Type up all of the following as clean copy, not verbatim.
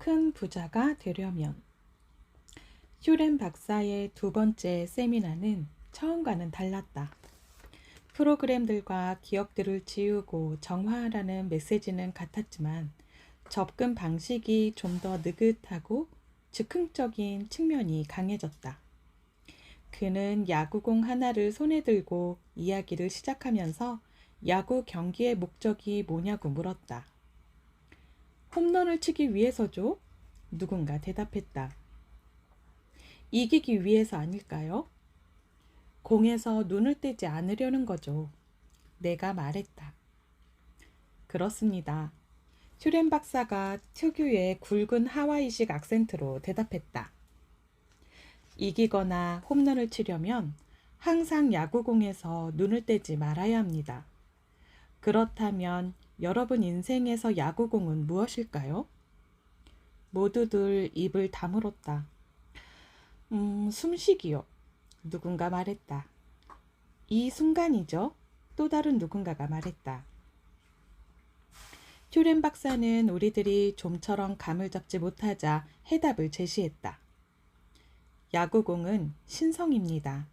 큰 부자가 되려면. 슈렌 박사의 두 번째 세미나는 처음과는 달랐다. 프로그램들과 기억들을 지우고 정화하라는 메시지는 같았지만 접근 방식이 좀 더 느긋하고 즉흥적인 측면이 강해졌다. 그는 야구공 하나를 손에 들고 이야기를 시작하면서 야구 경기의 목적이 뭐냐고 물었다. 홈런을 치기 위해서죠? 누군가 대답했다. 이기기 위해서 아닐까요? 공에서 눈을 떼지 않으려는 거죠. 내가 말했다. 그렇습니다. 슈렌 박사가 특유의 굵은 하와이식 악센트로 대답했다. 이기거나 홈런을 치려면 항상 야구공에서 눈을 떼지 말아야 합니다. 그렇다면 여러분 인생에서 야구공은 무엇일까요? 모두들 입을 다물었다. 숨쉬기요. 누군가 말했다. 이 순간이죠. 또 다른 누군가가 말했다. 슈렌 박사는 우리들이 좀처럼 감을 잡지 못하자 해답을 제시했다. 야구공은 신성입니다.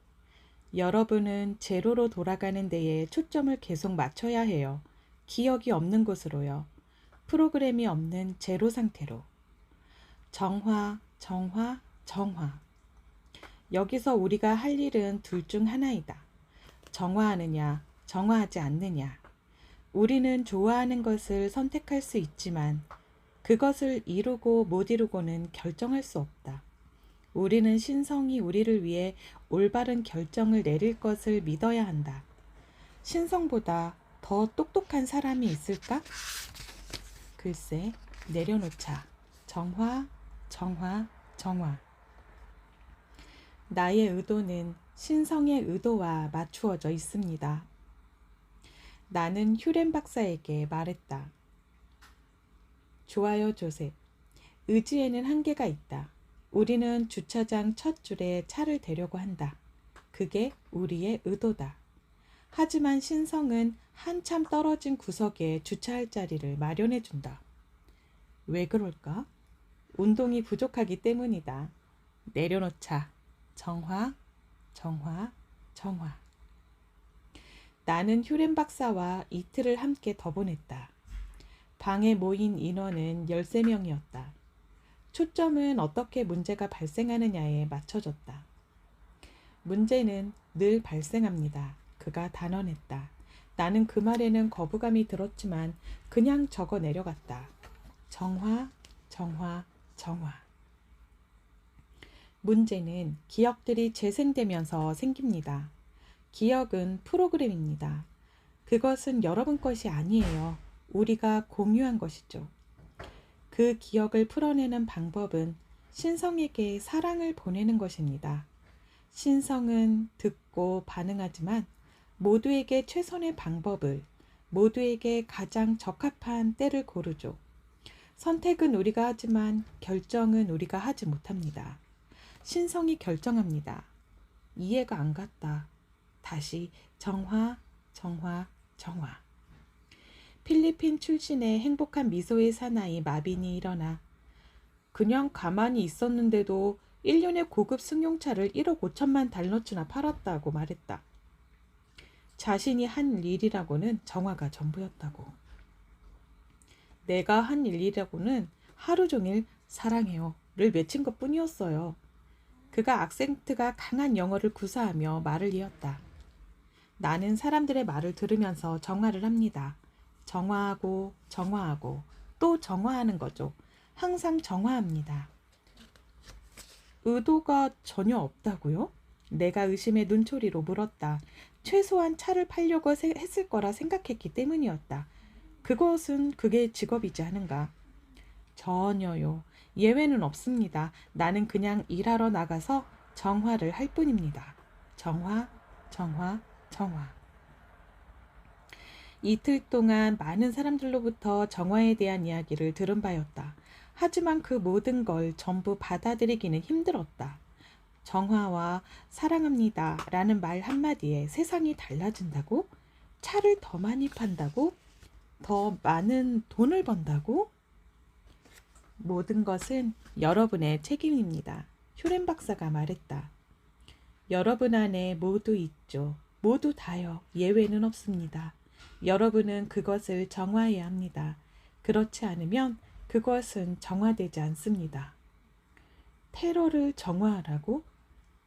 여러분은 제로로 돌아가는 데에 초점을 계속 맞춰야 해요. 기억이 없는 곳으로요. 프로그램이 없는 제로 상태로. 정화, 정화, 정화. 여기서 우리가 할 일은 둘 중 하나이다. 정화하느냐, 정화하지 않느냐. 우리는 좋아하는 것을 선택할 수 있지만 그것을 이루고 못 이루고는 결정할 수 없다. 우리는 신성이 우리를 위해 올바른 결정을 내릴 것을 믿어야 한다. 신성보다 더 똑똑한 사람이 있을까? 글쎄, 내려놓자. 정화, 정화, 정화. 나의 의도는 신성의 의도와 맞추어져 있습니다. 나는 슈렌 박사에게 말했다. 좋아요, 조셉. 의지에는 한계가 있다. 우리는 주차장 첫 줄에 차를 대려고 한다. 그게 우리의 의도다. 하지만 신성은 한참 떨어진 구석에 주차할 자리를 마련해 준다. 왜 그럴까? 운동이 부족하기 때문이다. 내려놓자. 정화, 정화, 정화. 나는 슈렌 박사와 이틀을 함께 더 보냈다. 방에 모인 인원은 13명이었다. 초점은 어떻게 문제가 발생하느냐에 맞춰졌다. 문제는 늘 발생합니다. 그가 단언했다. 나는 그 말에는 거부감이 들었지만 그냥 적어 내려갔다. 정화, 정화, 정화. 문제는 기억들이 재생되면서 생깁니다. 기억은 프로그램입니다. 그것은 여러분 것이 아니에요. 우리가 공유한 것이죠. 그 기억을 풀어내는 방법은 신성에게 사랑을 보내는 것입니다. 신성은 듣고 반응하지만 모두에게 최선의 방법을, 모두에게 가장 적합한 때를 고르죠. 선택은 우리가 하지만 결정은 우리가 하지 못합니다. 신성이 결정합니다. 이해가 안 갔다. 다시 정화, 정화, 정화. 필리핀 출신의 행복한 미소의 사나이 마빈이 일어나 그냥 가만히 있었는데도 1년에 고급 승용차를 1억 5천만 달러치나 팔았다고 말했다. 자신이 한 일이라고는 정화가 전부였다고. 내가 한 일이라고는 하루 종일 사랑해요를 외친 것뿐이었어요. 그가 악센트가 강한 영어를 구사하며 말을 이었다. 나는 사람들의 말을 들으면서 정화를 합니다. 정화하고 정화하고 또 정화하는 거죠. 항상 정화합니다. 의도가 전혀 없다고요? 내가 의심의 눈초리로 물었다. 최소한 차를 팔려고 했을 거라 생각했기 때문이었다. 그것은 그게 직업이지 않은가? 전혀요. 예외는 없습니다. 나는 그냥 일하러 나가서 정화를 할 뿐입니다. 정화, 정화, 정화. 이틀 동안 많은 사람들로부터 정화에 대한 이야기를 들은 바였다. 하지만 그 모든 걸 전부 받아들이기는 힘들었다. 정화와 사랑합니다 라는 말 한마디에 세상이 달라진다고? 차를 더 많이 판다고? 더 많은 돈을 번다고? 모든 것은 여러분의 책임입니다. 휴렌 박사가 말했다. 여러분 안에 모두 있죠. 모두 다요. 예외는 없습니다. 여러분은 그것을 정화해야 합니다. 그렇지 않으면 그것은 정화되지 않습니다. 테러를 정화하라고?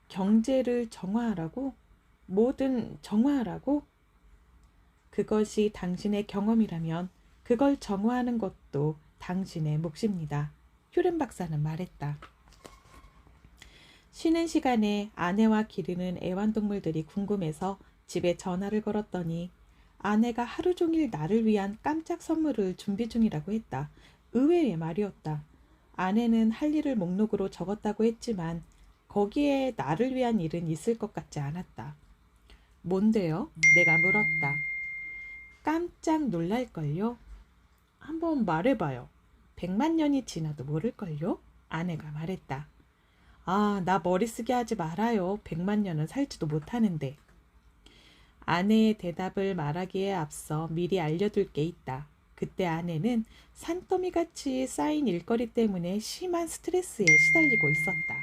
경제를 정화하라고? 뭐든 정화하라고? 그것이 당신의 경험이라면 그걸 정화하는 것도 당신의 몫입니다. 휴렌 박사는 말했다. 쉬는 시간에 아내와 기르는 애완동물들이 궁금해서 집에 전화를 걸었더니 아내가 하루 종일 나를 위한 깜짝 선물을 준비 중이라고 했다. 의외의 말이었다. 아내는 할 일을 목록으로 적었다고 했지만 거기에 나를 위한 일은 있을 것 같지 않았다. 뭔데요? 내가 물었다. 깜짝 놀랄걸요? 한번 말해봐요. 100만 년이 지나도 모를걸요? 아내가 말했다. 아, 나 머리 쓰게 하지 말아요. 100만 년은 살지도 못하는데. 아내의 대답을 말하기에 앞서 미리 알려둘 게 있다. 그때 아내는 산더미같이 쌓인 일거리 때문에 심한 스트레스에 시달리고 있었다.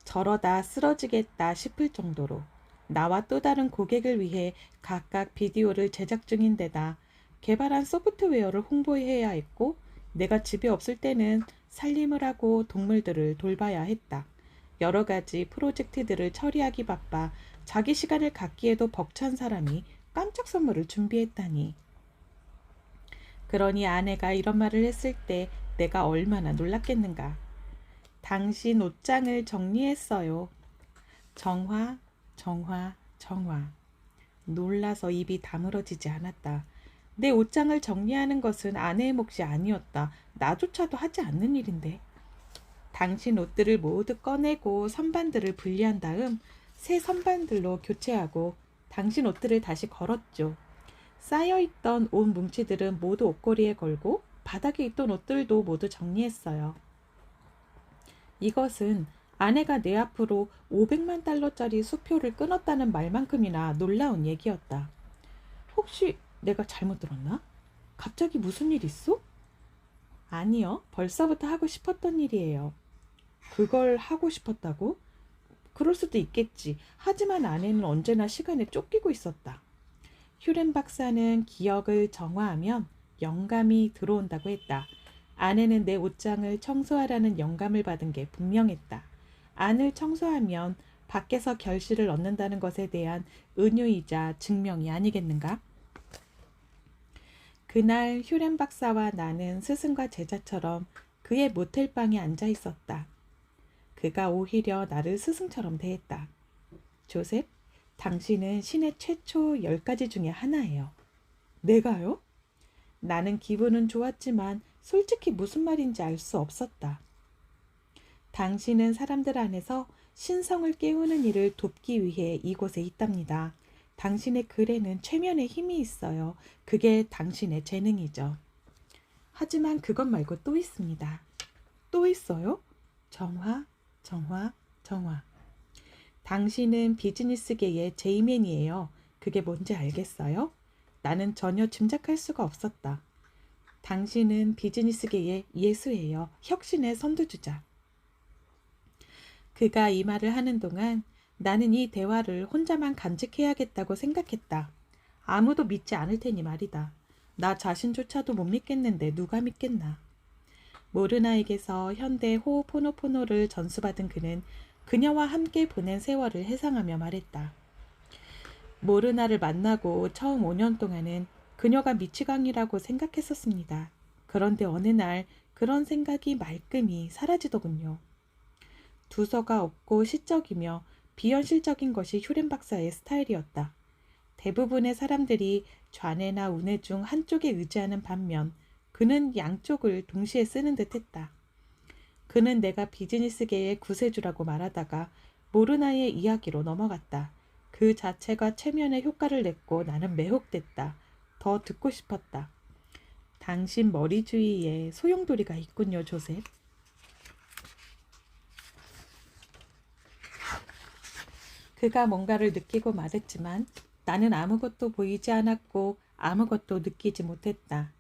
저러다 쓰러지겠다 싶을 정도로 나와 또 다른 고객을 위해 각각 비디오를 제작 중인 데다 개발한 소프트웨어를 홍보해야 했고 내가 집에 없을 때는 살림을 하고 동물들을 돌봐야 했다. 여러 가지 프로젝트들을 처리하기 바빠 자기 시간을 갖기에도 벅찬 사람이 깜짝 선물을 준비했다니. 그러니 아내가 이런 말을 했을 때 내가 얼마나 놀랐겠는가. 당신 옷장을 정리했어요. 정화, 정화, 정화. 놀라서 입이 다물어지지 않았다. 내 옷장을 정리하는 것은 아내의 몫이 아니었다. 나조차도 하지 않는 일인데. 당신 옷들을 모두 꺼내고 선반들을 분리한 다음 새 선반들로 교체하고 당신 옷들을 다시 걸었죠. 쌓여있던 옷 뭉치들은 모두 옷걸이에 걸고 바닥에 있던 옷들도 모두 정리했어요. 이것은 아내가 내 앞으로 500만 달러짜리 수표를 끊었다는 말만큼이나 놀라운 얘기였다. 혹시 내가 잘못 들었나? 갑자기 무슨 일 있어? 아니요, 벌써부터 하고 싶었던 일이에요. 그걸 하고 싶었다고? 그럴 수도 있겠지. 하지만 아내는 언제나 시간에 쫓기고 있었다. 휴렌 박사는 기억을 정화하면 영감이 들어온다고 했다. 아내는 내 옷장을 청소하라는 영감을 받은 게 분명했다. 안을 청소하면 밖에서 결실을 얻는다는 것에 대한 은유이자 증명이 아니겠는가? 그날 휴렌 박사와 나는 스승과 제자처럼 그의 모텔방에 앉아 있었다. 그가 오히려 나를 스승처럼 대했다. 조셉, 당신은 신의 최초 10가지 중에 하나예요. 내가요? 나는 기분은 좋았지만 솔직히 무슨 말인지 알 수 없었다. 당신은 사람들 안에서 신성을 깨우는 일을 돕기 위해 이곳에 있답니다. 당신의 글에는 최면의 힘이 있어요. 그게 당신의 재능이죠. 하지만 그것 말고 또 있습니다. 또 있어요? 정화, 정화, 정화. 당신은 비즈니스계의 제이맨이에요. 그게 뭔지 알겠어요? 나는 전혀 짐작할 수가 없었다. 당신은 비즈니스계의 예수예요. 혁신의 선두주자. 그가 이 말을 하는 동안 나는 이 대화를 혼자만 간직해야겠다고 생각했다. 아무도 믿지 않을 테니 말이다. 나 자신조차도 못 믿겠는데 누가 믿겠나. 모르나에게서 현대 호호포노포노를 전수받은 그는 그녀와 함께 보낸 세월을 회상하며 말했다. 모르나를 만나고 처음 5년 동안은 그녀가 미치광이라고 생각했었습니다. 그런데 어느 날 그런 생각이 말끔히 사라지더군요. 두서가 없고 시적이며 비현실적인 것이 휴렌 박사의 스타일이었다. 대부분의 사람들이 좌뇌나 우뇌 중 한쪽에 의지하는 반면 그는 양쪽을 동시에 쓰는 듯 했다. 그는 내가 비즈니스계의 구세주라고 말하다가 모르나의 이야기로 넘어갔다. 그 자체가 최면의 효과를 냈고 나는 매혹됐다. 더 듣고 싶었다. 당신 머리 주위에 소용돌이가 있군요, 조셉. 그가 뭔가를 느끼고 말했지만 나는 아무것도 보이지 않았고 아무것도 느끼지 못했다.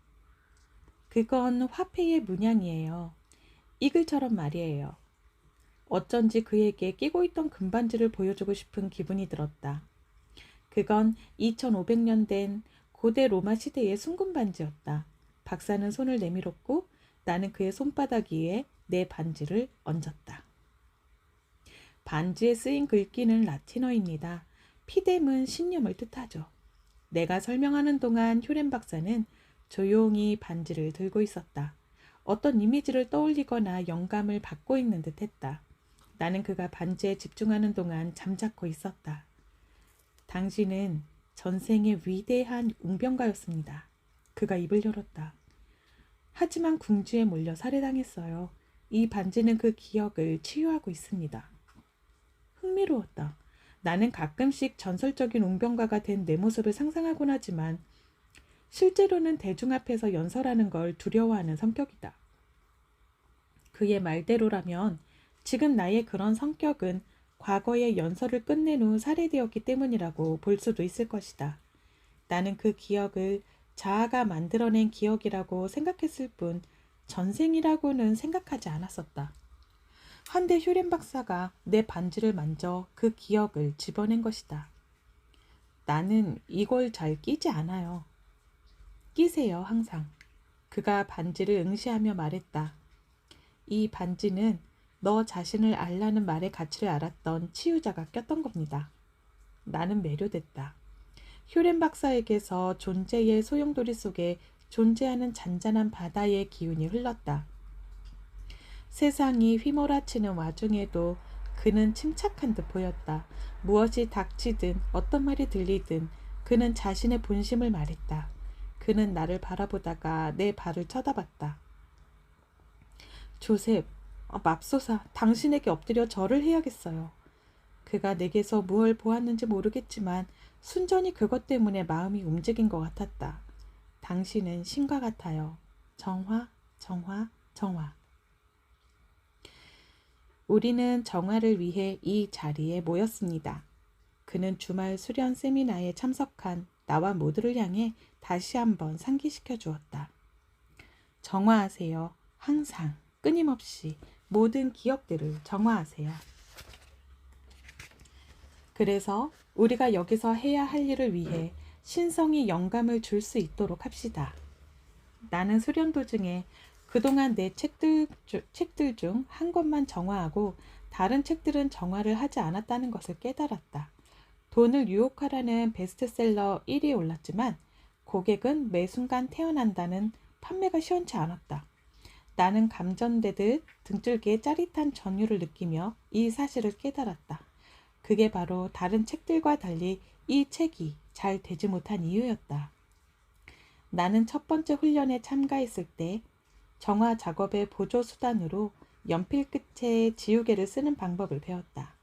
그건 화폐의 문양이에요. 이글처럼 말이에요. 어쩐지 그에게 끼고 있던 금반지를 보여주고 싶은 기분이 들었다. 그건 2500년 된 고대 로마 시대의 순금반지였다. 박사는 손을 내밀었고 나는 그의 손바닥 위에 내 반지를 얹었다. 반지에 쓰인 글귀는 라틴어입니다. 피뎀은 신념을 뜻하죠. 내가 설명하는 동안 휴렌 박사는 조용히 반지를 들고 있었다. 어떤 이미지를 떠올리거나 영감을 받고 있는 듯 했다. 나는 그가 반지에 집중하는 동안 잠자코 있었다. 당신은 전생의 위대한 웅변가였습니다. 그가 입을 열었다. 하지만 궁지에 몰려 살해당했어요. 이 반지는 그 기억을 치유하고 있습니다. 흥미로웠다. 나는 가끔씩 전설적인 웅변가가 된 내 모습을 상상하곤 하지만 실제로는 대중 앞에서 연설하는 걸 두려워하는 성격이다. 그의 말대로라면 지금 나의 그런 성격은 과거의 연설을 끝낸 후 살해되었기 때문이라고 볼 수도 있을 것이다. 나는 그 기억을 자아가 만들어낸 기억이라고 생각했을 뿐 전생이라고는 생각하지 않았었다. 한데 휴렌 박사가 내 반지를 만져 그 기억을 집어낸 것이다. 나는 이걸 잘 끼지 않아요. 끼세요, 항상. 그가 반지를 응시하며 말했다. 이 반지는 너 자신을 알라는 말의 가치를 알았던 치유자가 꼈던 겁니다. 나는 매료됐다. 휴렌 박사에게서 존재의 소용돌이 속에 존재하는 잔잔한 바다의 기운이 흘렀다. 세상이 휘몰아치는 와중에도 그는 침착한 듯 보였다. 무엇이 닥치든 어떤 말이 들리든 그는 자신의 본심을 말했다. 그는 나를 바라보다가 내 발을 쳐다봤다. 조셉, 맙소사, 당신에게 엎드려 절을 해야겠어요. 그가 내게서 무얼 보았는지 모르겠지만 순전히 그것 때문에 마음이 움직인 것 같았다. 당신은 신과 같아요. 정화, 정화, 정화. 우리는 정화를 위해 이 자리에 모였습니다. 그는 주말 수련 세미나에 참석한 나와 모두를 향해 다시 한번 상기시켜 주었다. 정화하세요. 항상, 끊임없이 모든 기억들을 정화하세요. 그래서 우리가 여기서 해야 할 일을 위해 신성이 영감을 줄 수 있도록 합시다. 나는 수련 도중에 그동안 내 책들 중 한 권만 정화하고 다른 책들은 정화를 하지 않았다는 것을 깨달았다. 돈을 유혹하라는 베스트셀러 1위에 올랐지만 고객은 매 순간 태어난다는 판매가 시원치 않았다. 나는 감전되듯 등줄기에 짜릿한 전율을 느끼며 이 사실을 깨달았다. 그게 바로 다른 책들과 달리 이 책이 잘 되지 못한 이유였다. 나는 첫 번째 훈련에 참가했을 때 정화 작업의 보조 수단으로 연필 끝에 지우개를 쓰는 방법을 배웠다.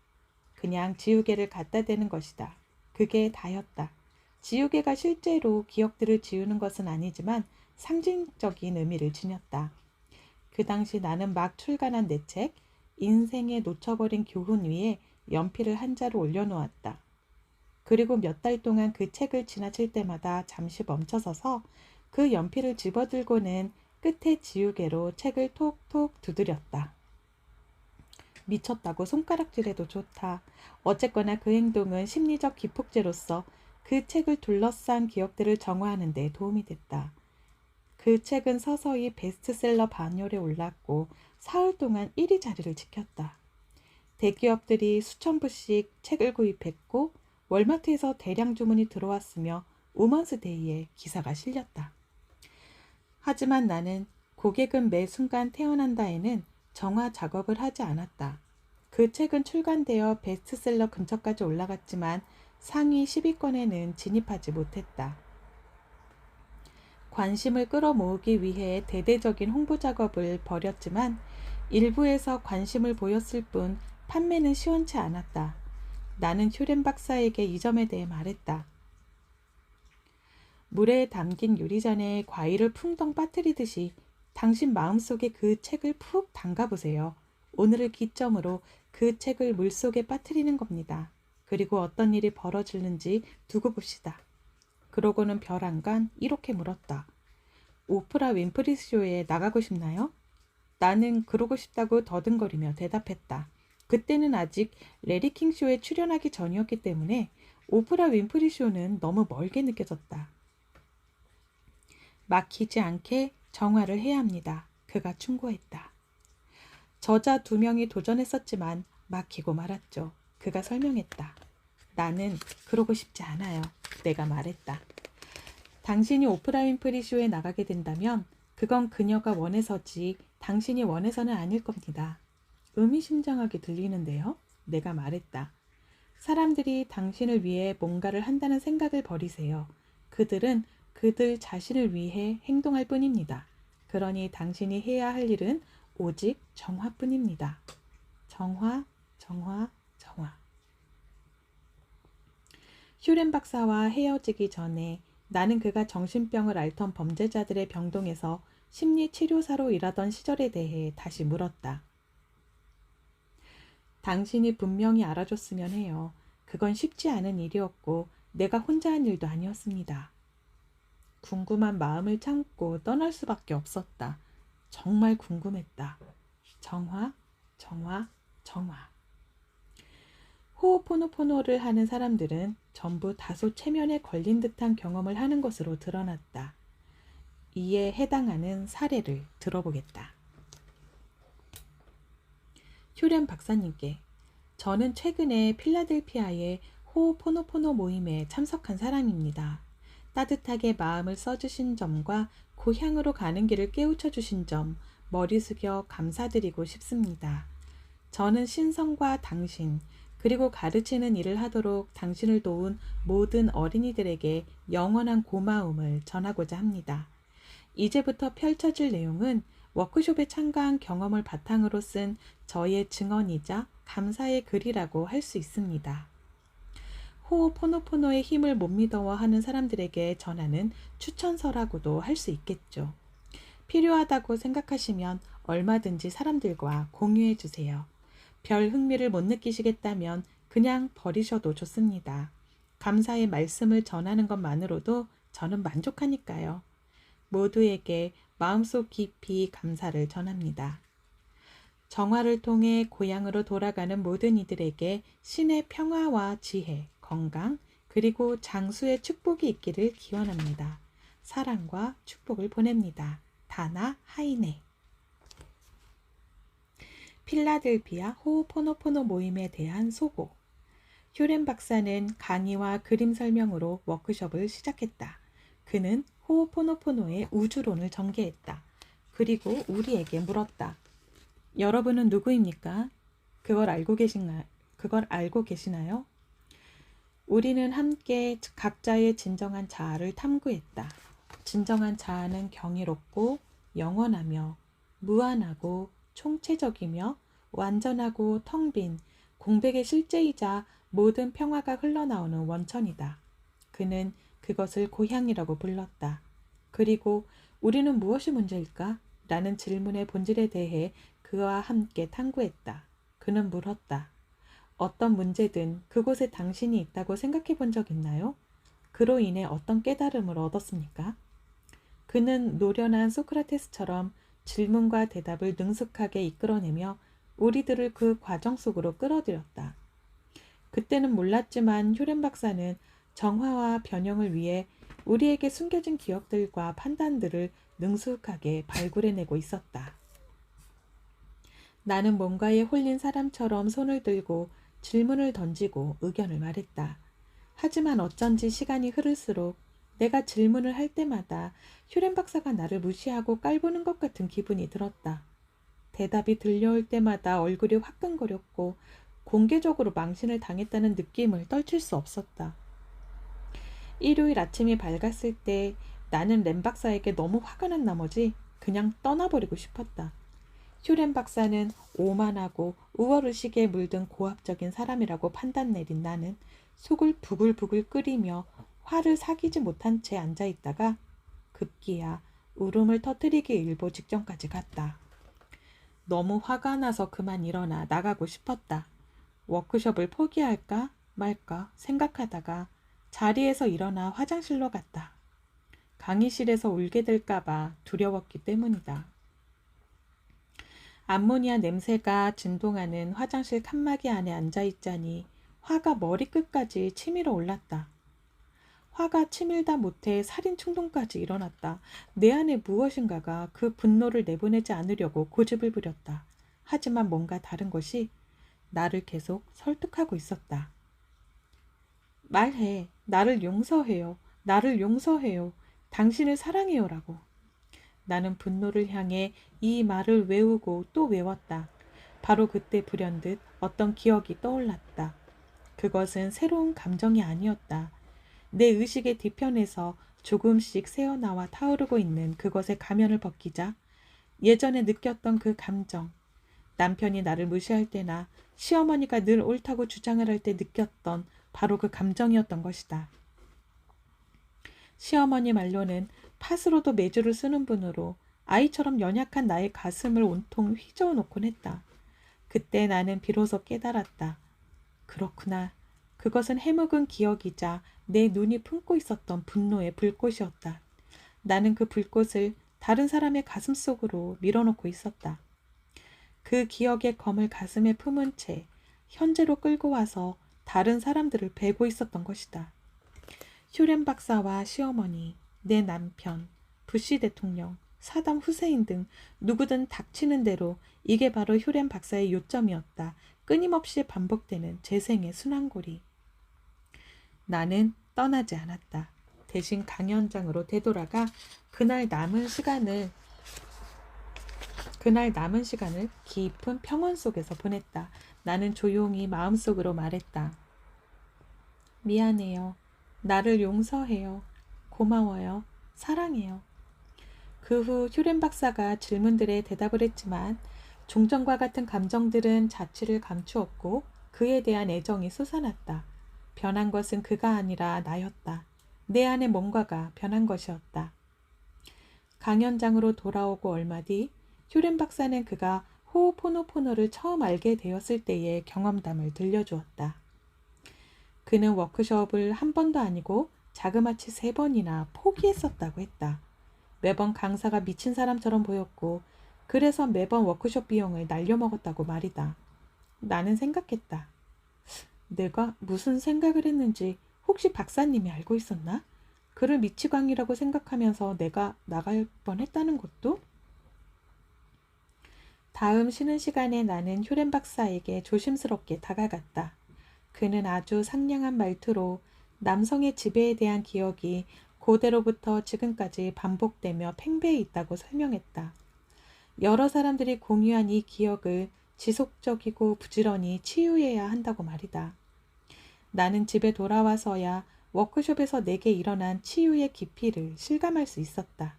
그냥 지우개를 갖다 대는 것이다. 그게 다였다. 지우개가 실제로 기억들을 지우는 것은 아니지만 상징적인 의미를 지녔다. 그 당시 나는 막 출간한 내 책 인생에 놓쳐버린 교훈 위에 연필을 한 자루 올려놓았다. 그리고 몇 달 동안 그 책을 지나칠 때마다 잠시 멈춰서서 그 연필을 집어들고는 끝에 지우개로 책을 톡톡 두드렸다. 미쳤다고 손가락질해도 좋다. 어쨌거나 그 행동은 심리적 기폭제로서 그 책을 둘러싼 기억들을 정화하는 데 도움이 됐다. 그 책은 서서히 베스트셀러 반열에 올랐고 사흘 동안 1위 자리를 지켰다. 대기업들이 수천 부씩 책을 구입했고 월마트에서 대량 주문이 들어왔으며 우먼스 데이에 기사가 실렸다. 하지만 나는 고객은 매 순간 태어난다에는 정화 작업을 하지 않았다. 그 책은 출간되어 베스트셀러 근처까지 올라갔지만 상위 10위권에는 진입하지 못했다. 관심을 끌어모으기 위해 대대적인 홍보 작업을 벌였지만 일부에서 관심을 보였을 뿐 판매는 시원치 않았다. 나는 휴렌 박사에게 이 점에 대해 말했다. 물에 담긴 유리잔에 과일을 풍덩 빠뜨리듯이 당신 마음속에 그 책을 푹 담가보세요. 오늘을 기점으로 그 책을 물속에 빠뜨리는 겁니다. 그리고 어떤 일이 벌어지는지 두고 봅시다. 그러고는 별 안간 이렇게 물었다. 오프라 윈프리 쇼에 나가고 싶나요? 나는 그러고 싶다고 더듬거리며 대답했다. 그때는 아직 레리킹 쇼에 출연하기 전이었기 때문에 오프라 윈프리 쇼는 너무 멀게 느껴졌다. 막히지 않게 정화를 해야 합니다. 그가 충고했다. 저자 2명이 도전했었지만 막히고 말았죠. 그가 설명했다. 나는 그러고 싶지 않아요. 내가 말했다. 당신이 오프라 윈프리 쇼에 나가게 된다면 그건 그녀가 원해서지 당신이 원해서는 아닐 겁니다. 의미심장하게 들리는데요. 내가 말했다. 사람들이 당신을 위해 뭔가를 한다는 생각을 버리세요. 그들은 그들 자신을 위해 행동할 뿐입니다. 그러니 당신이 해야 할 일은 오직 정화뿐입니다. 정화, 정화, 정화. 슈렌 박사와 헤어지기 전에 나는 그가 정신병을 앓던 범죄자들의 병동에서 심리치료사로 일하던 시절에 대해 다시 물었다. 당신이 분명히 알아줬으면 해요. 그건 쉽지 않은 일이었고 내가 혼자 한 일도 아니었습니다. 궁금한 마음을 참고 떠날 수밖에 없었다. 정말 궁금했다. 정화, 정화, 정화. 호오포노포노를 하는 사람들은 전부 다소 체면에 걸린 듯한 경험을 하는 것으로 드러났다. 이에 해당하는 사례를 들어보겠다. 휴렌 박사님께 저는 최근에 필라델피아의 호오포노포노 모임에 참석한 사람입니다. 따뜻하게 마음을 써주신 점과 고향으로 가는 길을 깨우쳐 주신 점 머리 숙여 감사드리고 싶습니다. 저는 신성과 당신 그리고 가르치는 일을 하도록 당신을 도운 모든 어린이들에게 영원한 고마움을 전하고자 합니다. 이제부터 펼쳐질 내용은 워크숍에 참가한 경험을 바탕으로 쓴 저의 증언이자 감사의 글이라고 할 수 있습니다. 호오포노포노의 힘을 못 믿어하는 사람들에게 전하는 추천서라고도 할 수 있겠죠. 필요하다고 생각하시면 얼마든지 사람들과 공유해 주세요. 별 흥미를 못 느끼시겠다면 그냥 버리셔도 좋습니다. 감사의 말씀을 전하는 것만으로도 저는 만족하니까요. 모두에게 마음속 깊이 감사를 전합니다. 정화를 통해 고향으로 돌아가는 모든 이들에게 신의 평화와 지혜, 건강, 그리고 장수의 축복이 있기를 기원합니다. 사랑과 축복을 보냅니다. 다나 하이네. 필라델피아 호오포노포노 모임에 대한 소고. 휴렌 박사는 강의와 그림 설명으로 워크숍을 시작했다. 그는 호오포노포노의 우주론을 전개했다. 그리고 우리에게 물었다. 여러분은 누구입니까? 그걸 알고 계시나요? 우리는 함께 각자의 진정한 자아를 탐구했다. 진정한 자아는 경이롭고 영원하며 무한하고 총체적이며 완전하고 텅 빈 공백의 실제이자 모든 평화가 흘러나오는 원천이다. 그는 그것을 고향이라고 불렀다. 그리고 우리는 무엇이 문제일까? 라는 질문의 본질에 대해 그와 함께 탐구했다. 그는 물었다. 어떤 문제든 그곳에 당신이 있다고 생각해 본 적 있나요? 그로 인해 어떤 깨달음을 얻었습니까? 그는 노련한 소크라테스처럼 질문과 대답을 능숙하게 이끌어내며 우리들을 그 과정 속으로 끌어들였다. 그때는 몰랐지만 휴렌 박사는 정화와 변형을 위해 우리에게 숨겨진 기억들과 판단들을 능숙하게 발굴해내고 있었다. 나는 뭔가에 홀린 사람처럼 손을 들고 질문을 던지고 의견을 말했다. 하지만 어쩐지 시간이 흐를수록 내가 질문을 할 때마다 휴렌 박사가 나를 무시하고 깔보는 것 같은 기분이 들었다. 대답이 들려올 때마다 얼굴이 화끈거렸고 공개적으로 망신을 당했다는 느낌을 떨칠 수 없었다. 일요일 아침이 밝았을 때 나는 렌 박사에게 너무 화가 난 나머지 그냥 떠나버리고 싶었다. 휴렌 박사는 오만하고 우월의식에 물든 고압적인 사람이라고 판단 내린 나는 속을 부글부글 끓이며 화를 사귀지 못한 채 앉아있다가 급기야 울음을 터뜨리기 일보 직전까지 갔다. 너무 화가 나서 그만 일어나 나가고 싶었다. 워크숍을 포기할까 말까 생각하다가 자리에서 일어나 화장실로 갔다. 강의실에서 울게 될까봐 두려웠기 때문이다. 암모니아 냄새가 진동하는 화장실 칸막이 안에 앉아있자니 화가 머리끝까지 치밀어 올랐다. 화가 치밀다 못해 살인 충동까지 일어났다. 내 안에 무엇인가가 그 분노를 내보내지 않으려고 고집을 부렸다. 하지만 뭔가 다른 것이 나를 계속 설득하고 있었다. 말해. 나를 용서해요. 나를 용서해요. 당신을 사랑해요라고. 나는 분노를 향해 이 말을 외우고 또 외웠다. 바로 그때 불현듯 어떤 기억이 떠올랐다. 그것은 새로운 감정이 아니었다. 내 의식의 뒤편에서 조금씩 새어나와 타오르고 있는 그것의 가면을 벗기자 예전에 느꼈던 그 감정, 남편이 나를 무시할 때나 시어머니가 늘 옳다고 주장을 할 때 느꼈던 바로 그 감정이었던 것이다. 시어머니 말로는 팥으로도 메주를 쓰는 분으로 아이처럼 연약한 나의 가슴을 온통 휘저어 놓곤 했다. 그때 나는 비로소 깨달았다. 그렇구나. 그것은 해묵은 기억이자 내 눈이 품고 있었던 분노의 불꽃이었다. 나는 그 불꽃을 다른 사람의 가슴 속으로 밀어넣고 있었다. 그 기억의 검을 가슴에 품은 채 현재로 끌고 와서 다른 사람들을 베고 있었던 것이다. 휴렌 박사와 시어머니, 내 남편, 부시 대통령, 사담 후세인 등 누구든 닥치는 대로 이게 바로 휴렌 박사의 요점이었다. 끊임없이 반복되는 재생의 순환고리. 나는 떠나지 않았다. 대신 강연장으로 되돌아가 그날 남은 시간을 깊은 평온 속에서 보냈다. 나는 조용히 마음속으로 말했다. 미안해요. 나를 용서해요. 고마워요. 사랑해요. 그 후 휴렌 박사가 질문들에 대답을 했지만 종전과 같은 감정들은 자취를 감추었고 그에 대한 애정이 솟아났다. 변한 것은 그가 아니라 나였다. 내 안에 뭔가가 변한 것이었다. 강연장으로 돌아오고 얼마 뒤 휴렌 박사는 그가 호오포노포노를 처음 알게 되었을 때의 경험담을 들려주었다. 그는 워크숍을 한 번도 아니고 자그마치 3번이나 포기했었다고 했다. 매번 강사가 미친 사람처럼 보였고 그래서 매번 워크숍 비용을 날려먹었다고 말이다. 나는 생각했다. 내가 무슨 생각을 했는지 혹시 박사님이 알고 있었나? 그를 미치광이라고 생각하면서 내가 나갈 뻔했다는 것도? 다음 쉬는 시간에 나는 휴렌 박사에게 조심스럽게 다가갔다. 그는 아주 상냥한 말투로 남성의 지배에 대한 기억이 고대로부터 지금까지 반복되며 팽배해 있다고 설명했다. 여러 사람들이 공유한 이 기억을 지속적이고 부지런히 치유해야 한다고 말이다. 나는 집에 돌아와서야 워크숍에서 내게 일어난 치유의 깊이를 실감할 수 있었다.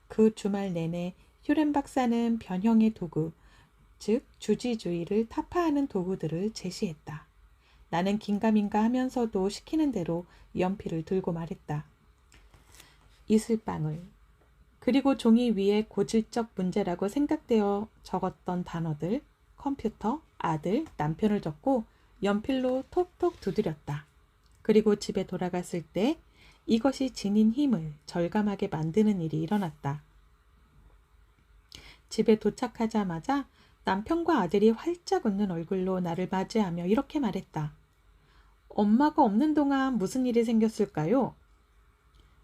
그 주말 내내 휴렌 박사는 변형의 도구, 즉 주지주의를 타파하는 도구들을 제시했다. 나는 긴가민가 하면서도 시키는 대로 연필을 들고 말했다. 이슬방울. 그리고 종이 위에 고질적 문제라고 생각되어 적었던 단어들, 컴퓨터, 아들, 남편을 적고 연필로 톡톡 두드렸다. 그리고 집에 돌아갔을 때 이것이 지닌 힘을 절감하게 만드는 일이 일어났다. 집에 도착하자마자 남편과 아들이 활짝 웃는 얼굴로 나를 맞이하며 이렇게 말했다. 엄마가 없는 동안 무슨 일이 생겼을까요?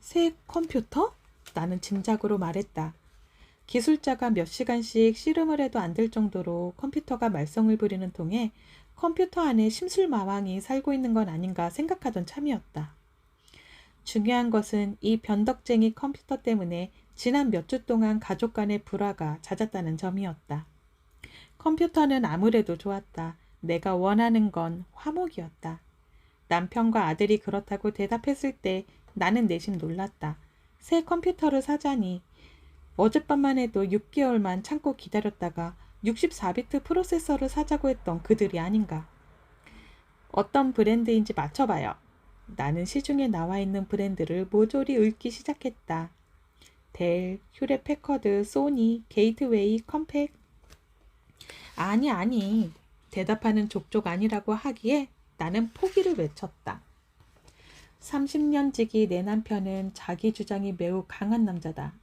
새 컴퓨터? 나는 짐작으로 말했다. 기술자가 몇 시간씩 씨름을 해도 안 될 정도로 컴퓨터가 말썽을 부리는 통에 컴퓨터 안에 심술마왕이 살고 있는 건 아닌가 생각하던 참이었다. 중요한 것은 이 변덕쟁이 컴퓨터 때문에 지난 몇 주 동안 가족 간의 불화가 잦았다는 점이었다. 컴퓨터는 아무래도 좋았다. 내가 원하는 건 화목이었다. 남편과 아들이 그렇다고 대답했을 때 나는 내심 놀랐다. 새 컴퓨터를 사자니 어젯밤만 해도 6개월만 참고 기다렸다가 64비트 프로세서를 사자고 했던 그들이 아닌가. 어떤 브랜드인지 맞춰봐요. 나는 시중에 나와 있는 브랜드를 모조리 읊기 시작했다. 델, 휴렛 패커드, 소니, 게이트웨이, 컴팩. 아니. 대답하는 족족 아니라고 하기에 나는 포기를 외쳤다. 30년 지기 내 남편은 자기 주장이 매우 강한 남자다.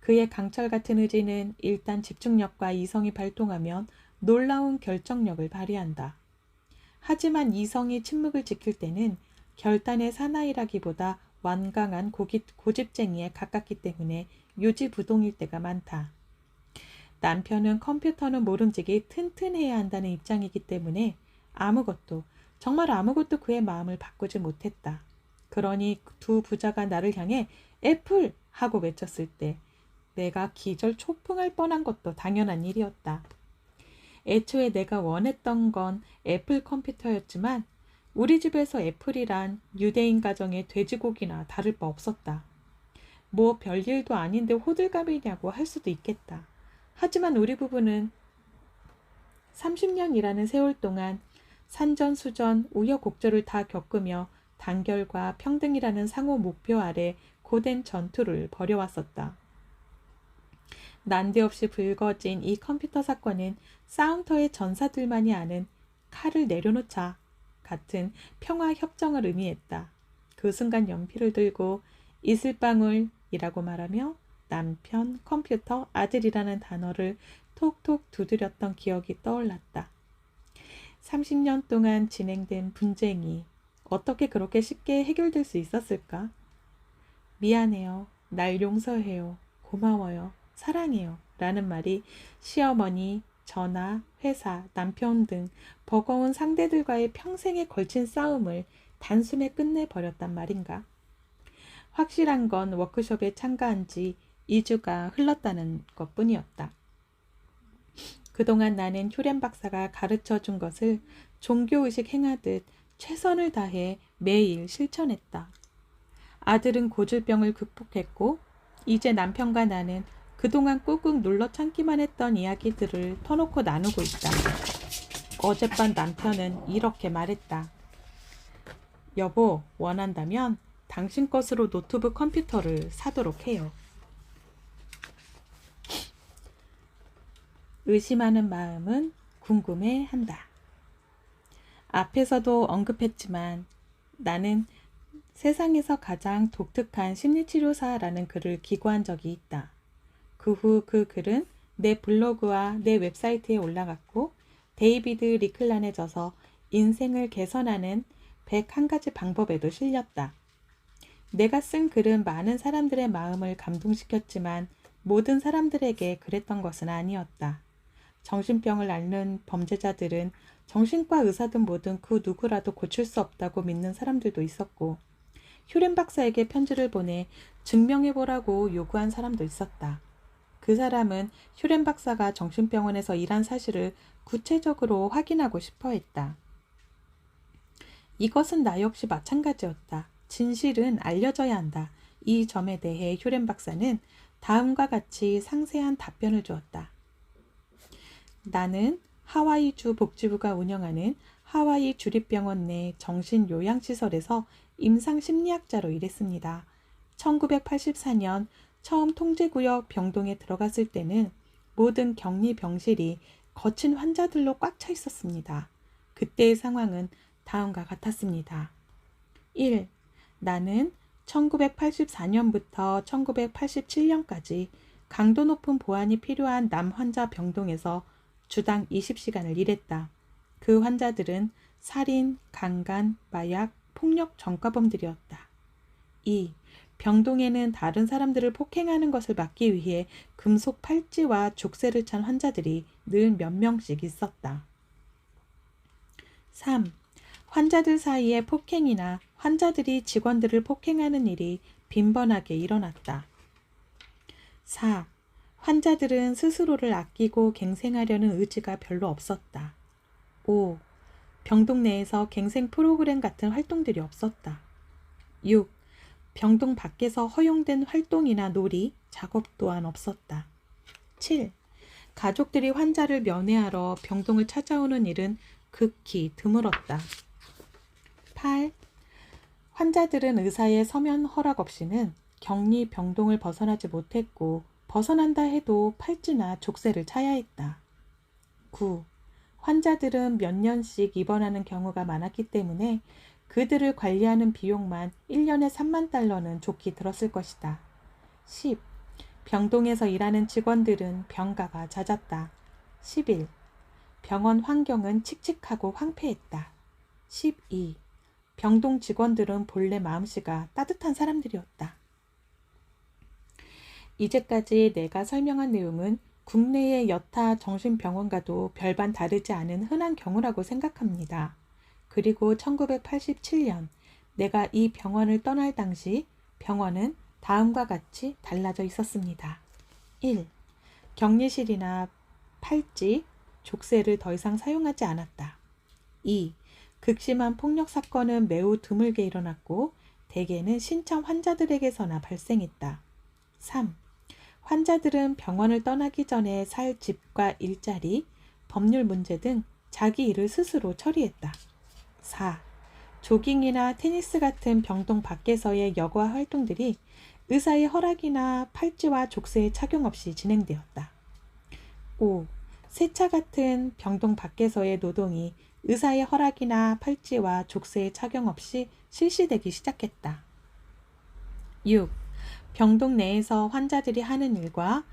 그의 강철 같은 의지는 일단 집중력과 이성이 발동하면 놀라운 결정력을 발휘한다. 하지만 이성이 침묵을 지킬 때는 결단의 사나이라기보다 완강한 고집쟁이에 가깝기 때문에 요지부동일 때가 많다. 남편은 컴퓨터는 모름지기 튼튼해야 한다는 입장이기 때문에 정말 아무것도 그의 마음을 바꾸지 못했다. 그러니 두 부자가 나를 향해 애플! 하고 외쳤을 때 내가 기절 초풍할 뻔한 것도 당연한 일이었다. 애초에 내가 원했던 건 애플 컴퓨터였지만 우리 집에서 애플이란 유대인 가정의 돼지고기나 다를 바 없었다. 뭐 별일도 아닌데 호들갑이냐고 할 수도 있겠다. 하지만 우리 부부는 30년이라는 세월 동안 산전수전, 우여곡절을 다 겪으며 단결과 평등이라는 상호 목표 아래 고된 전투를 벌여왔었다. 난데없이 불거진 이 컴퓨터 사건은 사운터의 전사들만이 아는 칼을 내려놓자 같은 평화 협정을 의미했다. 그 순간 연필을 들고 이슬방울이라고 말하며 남편, 컴퓨터, 아들이라는 단어를 톡톡 두드렸던 기억이 떠올랐다. 30년 동안 진행된 분쟁이 어떻게 그렇게 쉽게 해결될 수 있었을까? 미안해요. 날 용서해요. 고마워요. 사랑해요. 라는 말이 시어머니, 전화, 회사, 남편 등 버거운 상대들과의 평생에 걸친 싸움을 단숨에 끝내버렸단 말인가? 확실한 건 워크숍에 참가한 지 2주가 흘렀다는 것뿐이었다. 그동안 나는 휴렌 박사가 가르쳐준 것을 종교의식 행하듯 최선을 다해 매일 실천했다. 아들은 고질병을 극복했고 이제 남편과 나는 그동안 꾹꾹 눌러 참기만 했던 이야기들을 터놓고 나누고 있다. 어젯밤 남편은 이렇게 말했다. 여보, 원한다면 당신 것으로 노트북 컴퓨터를 사도록 해요. 의심하는 마음은 궁금해한다. 앞에서도 언급했지만 나는 세상에서 가장 독특한 심리치료사라는 글을 기고한 적이 있다. 그 후 그 글은 내 블로그와 내 웹사이트에 올라갔고 데이비드 리클란에 져서 인생을 개선하는 101가지 방법에도 실렸다. 내가 쓴 글은 많은 사람들의 마음을 감동시켰지만 모든 사람들에게 그랬던 것은 아니었다. 정신병을 앓는 범죄자들은 정신과 의사든 뭐든 그 누구라도 고칠 수 없다고 믿는 사람들도 있었고 휴렌 박사에게 편지를 보내 증명해보라고 요구한 사람도 있었다. 그 사람은 휴렌 박사가 정신병원에서 일한 사실을 구체적으로 확인하고 싶어 했다. 이것은 나 역시 마찬가지였다. 진실은 알려져야 한다. 이 점에 대해 휴렌 박사는 다음과 같이 상세한 답변을 주었다. 나는 하와이주 복지부가 운영하는 하와이 주립병원 내 정신요양시설에서 임상심리학자로 일했습니다. 1984년 처음 통제구역 병동에 들어갔을 때는 모든 격리병실이 거친 환자들로 꽉 차 있었습니다. 그때의 상황은 다음과 같았습니다. 1. 나는 1984년부터 1987년까지 강도 높은 보안이 필요한 남 환자 병동에서 주당 20시간을 일했다. 그 환자들은 살인, 강간, 마약, 폭력 전과범들이었다. 2. 병동에는 다른 사람들을 폭행하는 것을 막기 위해 금속 팔찌와 족쇄를 찬 환자들이 늘 몇 명씩 있었다. 3. 환자들 사이에 폭행이나 환자들이 직원들을 폭행하는 일이 빈번하게 일어났다. 4. 환자들은 스스로를 아끼고 갱생하려는 의지가 별로 없었다. 5. 병동 내에서 갱생 프로그램 같은 활동들이 없었다. 6. 병동 밖에서 허용된 활동이나 놀이, 작업 또한 없었다. 7. 가족들이 환자를 면회하러 병동을 찾아오는 일은 극히 드물었다. 8. 환자들은 의사의 서면 허락 없이는 격리 병동을 벗어나지 못했고 벗어난다 해도 팔찌나 족쇄를 차야 했다. 9. 환자들은 몇 년씩 입원하는 경우가 많았기 때문에 그들을 관리하는 비용만 1년에 3만 달러는 좋게 들었을 것이다. 10. 병동에서 일하는 직원들은 병가가 잦았다. 11. 병원 환경은 칙칙하고 황폐했다. 12. 병동 직원들은 본래 마음씨가 따뜻한 사람들이었다. 이제까지 내가 설명한 내용은 국내의 여타 정신병원과도 별반 다르지 않은 흔한 경우라고 생각합니다. 그리고 1987년 내가 이 병원을 떠날 당시 병원은 다음과 같이 달라져 있었습니다. 1. 격리실이나 팔찌, 족쇄를 더 이상 사용하지 않았다. 2. 극심한 폭력 사건은 매우 드물게 일어났고 대개는 신참 환자들에게서나 발생했다. 3. 환자들은 병원을 떠나기 전에 살 집과 일자리, 법률 문제 등 자기 일을 스스로 처리했다. 4. 조깅이나 테니스 같은 병동 밖에서의 여가 활동들이 의사의 허락이나 팔찌와 족쇄의 착용 없이 진행되었다. 5. 세차 같은 병동 밖에서의 노동이 의사의 허락이나 팔찌와 족쇄의 착용 없이 실시되기 시작했다. 6. 병동 내에서 환자들이 하는 일과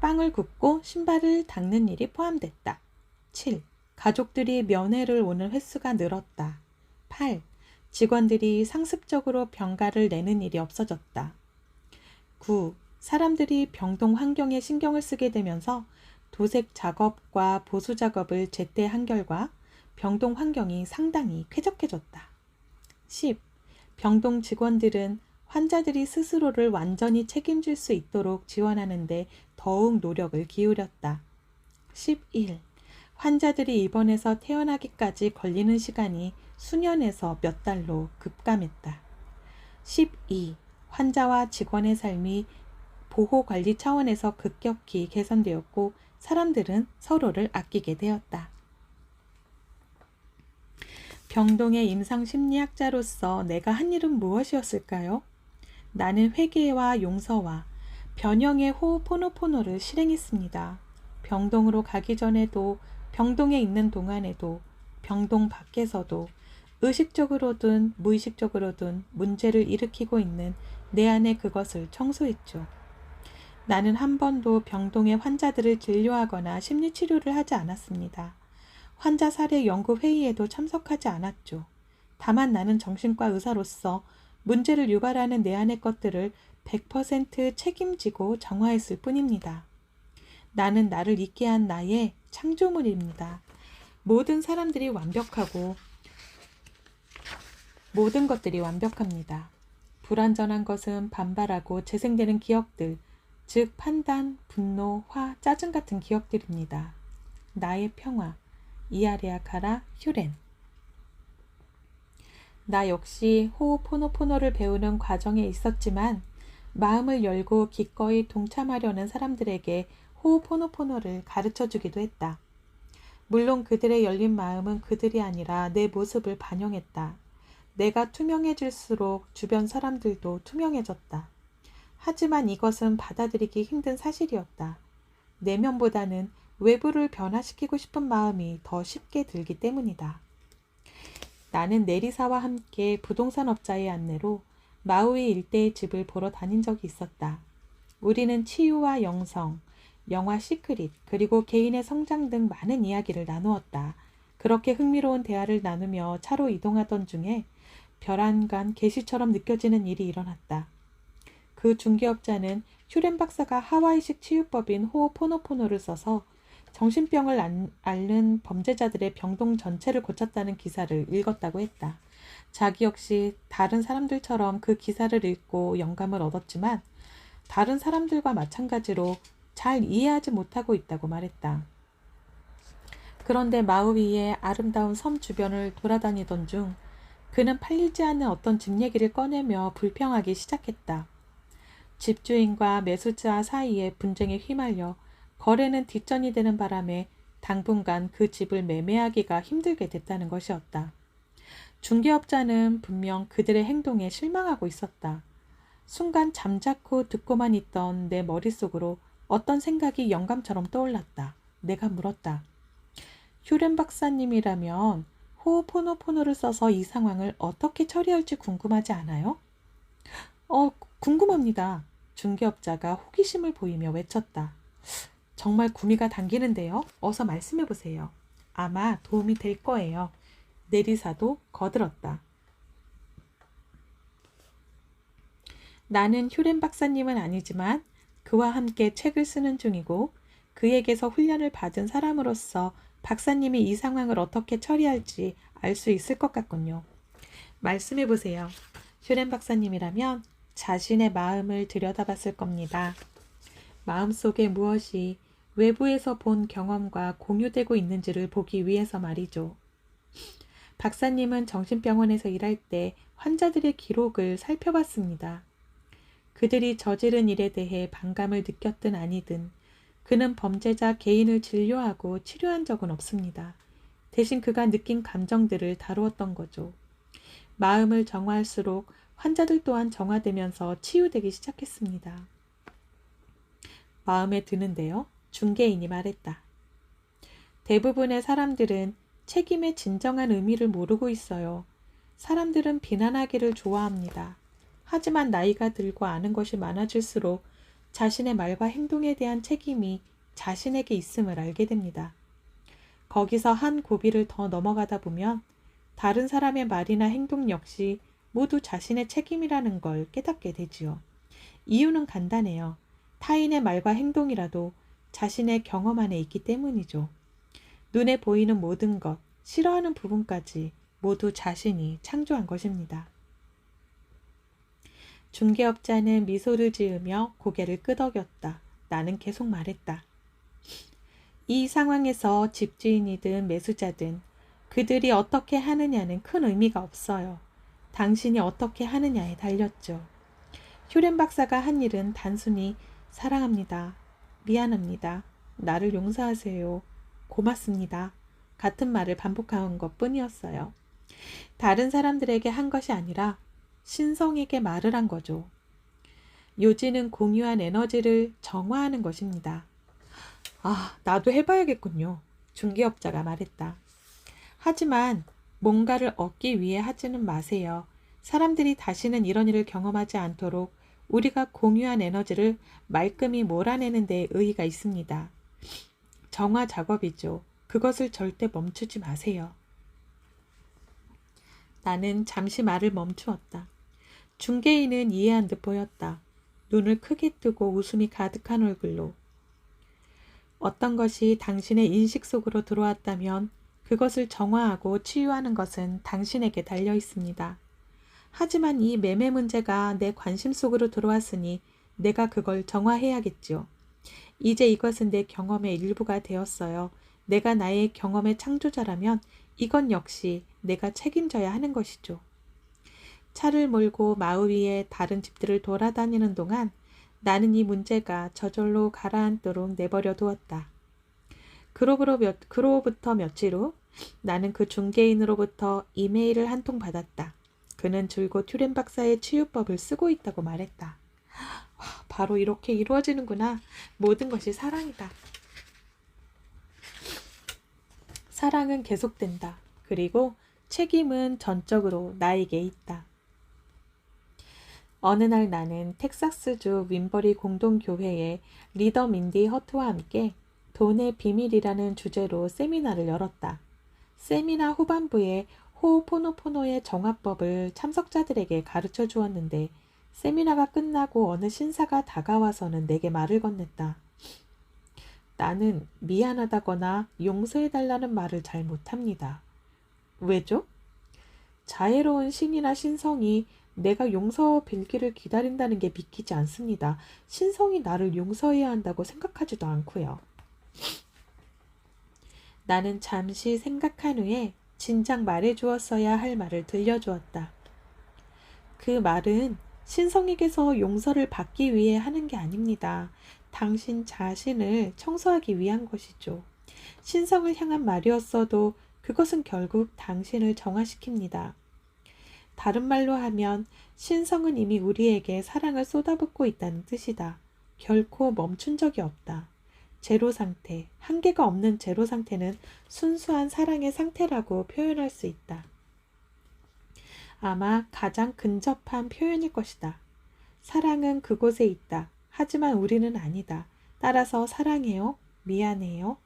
빵을 굽고 신발을 닦는 일이 포함됐다. 7. 가족들이 면회를 오는 횟수가 늘었다. 8. 직원들이 상습적으로 병가를 내는 일이 없어졌다. 9. 사람들이 병동 환경에 신경을 쓰게 되면서 도색 작업과 보수 작업을 제때 한 결과 병동 환경이 상당히 쾌적해졌다. 10. 병동 직원들은 환자들이 스스로를 완전히 책임질 수 있도록 지원하는 데 더욱 노력을 기울였다. 11. 환자들이 입원해서 퇴원하기까지 걸리는 시간이 수년에서 몇 달로 급감했다. 12. 환자와 직원의 삶이 보호관리 차원에서 급격히 개선되었고 사람들은 서로를 아끼게 되었다. 병동의 임상심리학자로서 내가 한 일은 무엇이었을까요? 나는 회개와 용서와 변형의 호호포노포노를 실행했습니다. 병동으로 가기 전에도, 병동에 있는 동안에도, 병동 밖에서도 의식적으로든 무의식적으로든 문제를 일으키고 있는 내 안에 그것을 청소했죠. 나는 한 번도 병동의 환자들을 진료하거나 심리치료를 하지 않았습니다. 환자 사례 연구 회의에도 참석하지 않았죠. 다만 나는 정신과 의사로서 문제를 유발하는 내 안의 것들을 100% 책임지고 정화했을 뿐입니다. 나는 나를 있게 한 나의 창조물입니다. 모든 사람들이 완벽하고 모든 것들이 완벽합니다. 불완전한 것은 반발하고 재생되는 기억들, 즉 판단, 분노, 화, 짜증 같은 기억들입니다. 나의 평화, 이아레아 카라 휴렌. 나 역시 호호포노포노를 배우는 과정에 있었지만 마음을 열고 기꺼이 동참하려는 사람들에게 호호포노포노를 가르쳐주기도 했다. 물론 그들의 열린 마음은 그들이 아니라 내 모습을 반영했다. 내가 투명해질수록 주변 사람들도 투명해졌다. 하지만 이것은 받아들이기 힘든 사실이었다. 내면보다는 외부를 변화시키고 싶은 마음이 더 쉽게 들기 때문이다. 나는 내리사와 함께 부동산 업자의 안내로 마우이 일대의 집을 보러 다닌 적이 있었다. 우리는 치유와 영성, 영화 시크릿, 그리고 개인의 성장 등 많은 이야기를 나누었다. 그렇게 흥미로운 대화를 나누며 차로 이동하던 중에 별안간 계시처럼 느껴지는 일이 일어났다. 그 중개업자는 휴렌 박사가 하와이식 치유법인 호호포노포노를 써서 정신병을 앓는 범죄자들의 병동 전체를 고쳤다는 기사를 읽었다고 했다. 자기 역시 다른 사람들처럼 그 기사를 읽고 영감을 얻었지만 다른 사람들과 마찬가지로 잘 이해하지 못하고 있다고 말했다. 그런데 마우이의 아름다운 섬 주변을 돌아다니던 중 그는 팔리지 않는 어떤 집 얘기를 꺼내며 불평하기 시작했다. 집주인과 매수자 사이의 분쟁에 휘말려 거래는 뒷전이 되는 바람에 당분간 그 집을 매매하기가 힘들게 됐다는 것이었다. 중개업자는 분명 그들의 행동에 실망하고 있었다. 순간 잠자코 듣고만 있던 내 머릿속으로 어떤 생각이 영감처럼 떠올랐다. 내가 물었다. 휴렌 박사님이라면 호호포노포노를 써서 이 상황을 어떻게 처리할지 궁금하지 않아요? 궁금합니다. 중개업자가 호기심을 보이며 외쳤다. 정말 구미가 당기는데요. 어서 말씀해 보세요. 아마 도움이 될 거예요. 내리사도 거들었다. 나는 휴렌 박사님은 아니지만 그와 함께 책을 쓰는 중이고 그에게서 훈련을 받은 사람으로서 박사님이 이 상황을 어떻게 처리할지 알 수 있을 것 같군요. 말씀해 보세요. 휴렌 박사님이라면 자신의 마음을 들여다봤을 겁니다. 마음속에 무엇이 외부에서 본 경험과 공유되고 있는지를 보기 위해서 말이죠. 박사님은 정신병원에서 일할 때 환자들의 기록을 살펴봤습니다. 그들이 저지른 일에 대해 반감을 느꼈든 아니든 그는 범죄자 개인을 진료하고 치료한 적은 없습니다. 대신 그가 느낀 감정들을 다루었던 거죠. 마음을 정화할수록 환자들 또한 정화되면서 치유되기 시작했습니다. 마음에 드는데요. 중개인이 말했다. 대부분의 사람들은 책임의 진정한 의미를 모르고 있어요. 사람들은 비난하기를 좋아합니다. 하지만 나이가 들고 아는 것이 많아질수록 자신의 말과 행동에 대한 책임이 자신에게 있음을 알게 됩니다. 거기서 한 고비를 더 넘어가다 보면 다른 사람의 말이나 행동 역시 모두 자신의 책임이라는 걸 깨닫게 되지요. 이유는 간단해요. 타인의 말과 행동이라도 자신의 경험 안에 있기 때문이죠. 눈에 보이는 모든 것, 싫어하는 부분까지 모두 자신이 창조한 것입니다. 중개업자는 미소를 지으며 고개를 끄덕였다. 나는 계속 말했다. 이 상황에서 집주인이든 매수자든 그들이 어떻게 하느냐는 큰 의미가 없어요. 당신이 어떻게 하느냐에 달렸죠. 휴렌 박사가 한 일은 단순히 사랑합니다. 미안합니다. 나를 용서하세요. 고맙습니다. 같은 말을 반복한 것 뿐이었어요. 다른 사람들에게 한 것이 아니라 신성에게 말을 한 거죠. 요지는 공유한 에너지를 정화하는 것입니다. 나도 해봐야겠군요. 중개업자가 말했다. 하지만 뭔가를 얻기 위해 하지는 마세요. 사람들이 다시는 이런 일을 경험하지 않도록 우리가 공유한 에너지를 말끔히 몰아내는 데 의의가 있습니다. 정화 작업이죠. 그것을 절대 멈추지 마세요. 나는 잠시 말을 멈추었다. 중개인은 이해한 듯 보였다. 눈을 크게 뜨고 웃음이 가득한 얼굴로. 어떤 것이 당신의 인식 속으로 들어왔다면 그것을 정화하고 치유하는 것은 당신에게 달려 있습니다. 하지만 이 매매 문제가 내 관심 속으로 들어왔으니 내가 그걸 정화해야겠죠. 이제 이것은 내 경험의 일부가 되었어요. 내가 나의 경험의 창조자라면 이건 역시 내가 책임져야 하는 것이죠. 차를 몰고 마을 위에 다른 집들을 돌아다니는 동안 나는 이 문제가 저절로 가라앉도록 내버려 두었다. 그로부터 며칠 후 나는 그 중개인으로부터 이메일을 한 통 받았다. 그는 줄곧 휴렌 박사의 치유법을 쓰고 있다고 말했다. 바로 이렇게 이루어지는구나. 모든 것이 사랑이다. 사랑은 계속된다. 그리고 책임은 전적으로 나에게 있다. 어느 날 나는 텍사스주 윈버리 공동교회의 리더 민디 허트와 함께 돈의 비밀이라는 주제로 세미나를 열었다. 세미나 후반부에 호호포노포노의 정화법을 참석자들에게 가르쳐 주었는데 세미나가 끝나고 어느 신사가 다가와서는 내게 말을 건넸다. 나는 미안하다거나 용서해달라는 말을 잘 못합니다. 왜죠? 자애로운 신이나 신성이 내가 용서 빌기를 기다린다는 게 믿기지 않습니다. 신성이 나를 용서해야 한다고 생각하지도 않고요. 나는 잠시 생각한 후에 진작 말해주었어야 할 말을 들려주었다. 그 말은 신성에게서 용서를 받기 위해 하는 게 아닙니다. 당신 자신을 청소하기 위한 것이죠. 신성을 향한 말이었어도 그것은 결국 당신을 정화시킵니다. 다른 말로 하면 신성은 이미 우리에게 사랑을 쏟아붓고 있다는 뜻이다. 결코 멈춘 적이 없다. 제로 상태, 한계가 없는 제로 상태는 순수한 사랑의 상태라고 표현할 수 있다. 아마 가장 근접한 표현일 것이다. 사랑은 그곳에 있다. 하지만 우리는 아니다. 따라서 사랑해요, 미안해요,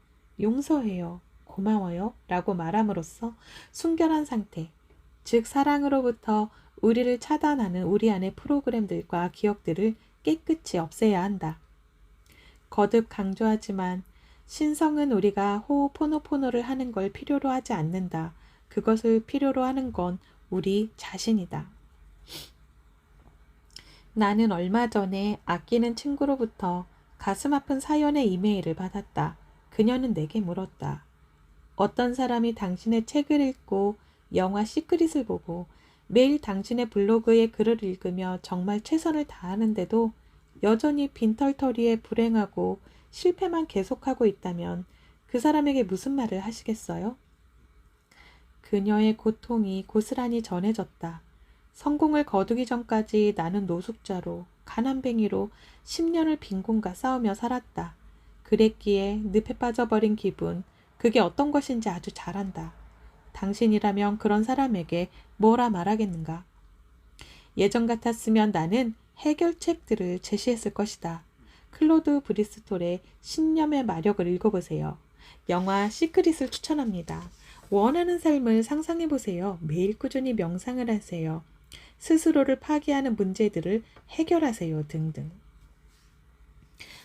용서해요, 고마워요 라고 말함으로써 순결한 상태, 즉 사랑으로부터 우리를 차단하는 우리 안의 프로그램들과 기억들을 깨끗이 없애야 한다. 거듭 강조하지만 신성은 우리가 호호포노포노를 하는 걸 필요로 하지 않는다. 그것을 필요로 하는 건 우리 자신이다. 나는 얼마 전에 아끼는 친구로부터 가슴 아픈 사연의 이메일을 받았다. 그녀는 내게 물었다. 어떤 사람이 당신의 책을 읽고 영화 시크릿을 보고 매일 당신의 블로그의 글을 읽으며 정말 최선을 다하는데도 여전히 빈털터리에 불행하고 실패만 계속하고 있다면 그 사람에게 무슨 말을 하시겠어요? 그녀의 고통이 고스란히 전해졌다. 성공을 거두기 전까지 나는 노숙자로 가난뱅이로 10년을 빈곤과 싸우며 살았다. 그랬기에 늪에 빠져버린 기분, 그게 어떤 것인지 아주 잘 안다. 당신이라면 그런 사람에게 뭐라 말하겠는가? 예전 같았으면 나는 해결책들을 제시했을 것이다. 클로드 브리스톨의 신념의 마력을 읽어보세요. 영화 시크릿을 추천합니다. 원하는 삶을 상상해보세요. 매일 꾸준히 명상을 하세요. 스스로를 파괴하는 문제들을 해결하세요. 등등.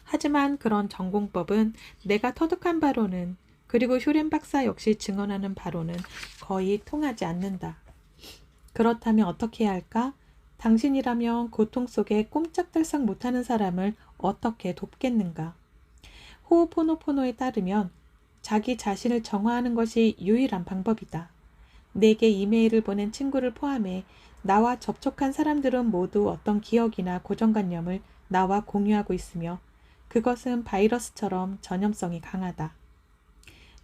하지만 그런 전공법은 내가 터득한 바로는 그리고 휴렌 박사 역시 증언하는 바로는 거의 통하지 않는다. 그렇다면 어떻게 해야 할까? 당신이라면 고통 속에 꼼짝달싹 못하는 사람을 어떻게 돕겠는가? 호호포노포노에 따르면 자기 자신을 정화하는 것이 유일한 방법이다. 내게 이메일을 보낸 친구를 포함해 나와 접촉한 사람들은 모두 어떤 기억이나 고정관념을 나와 공유하고 있으며 그것은 바이러스처럼 전염성이 강하다.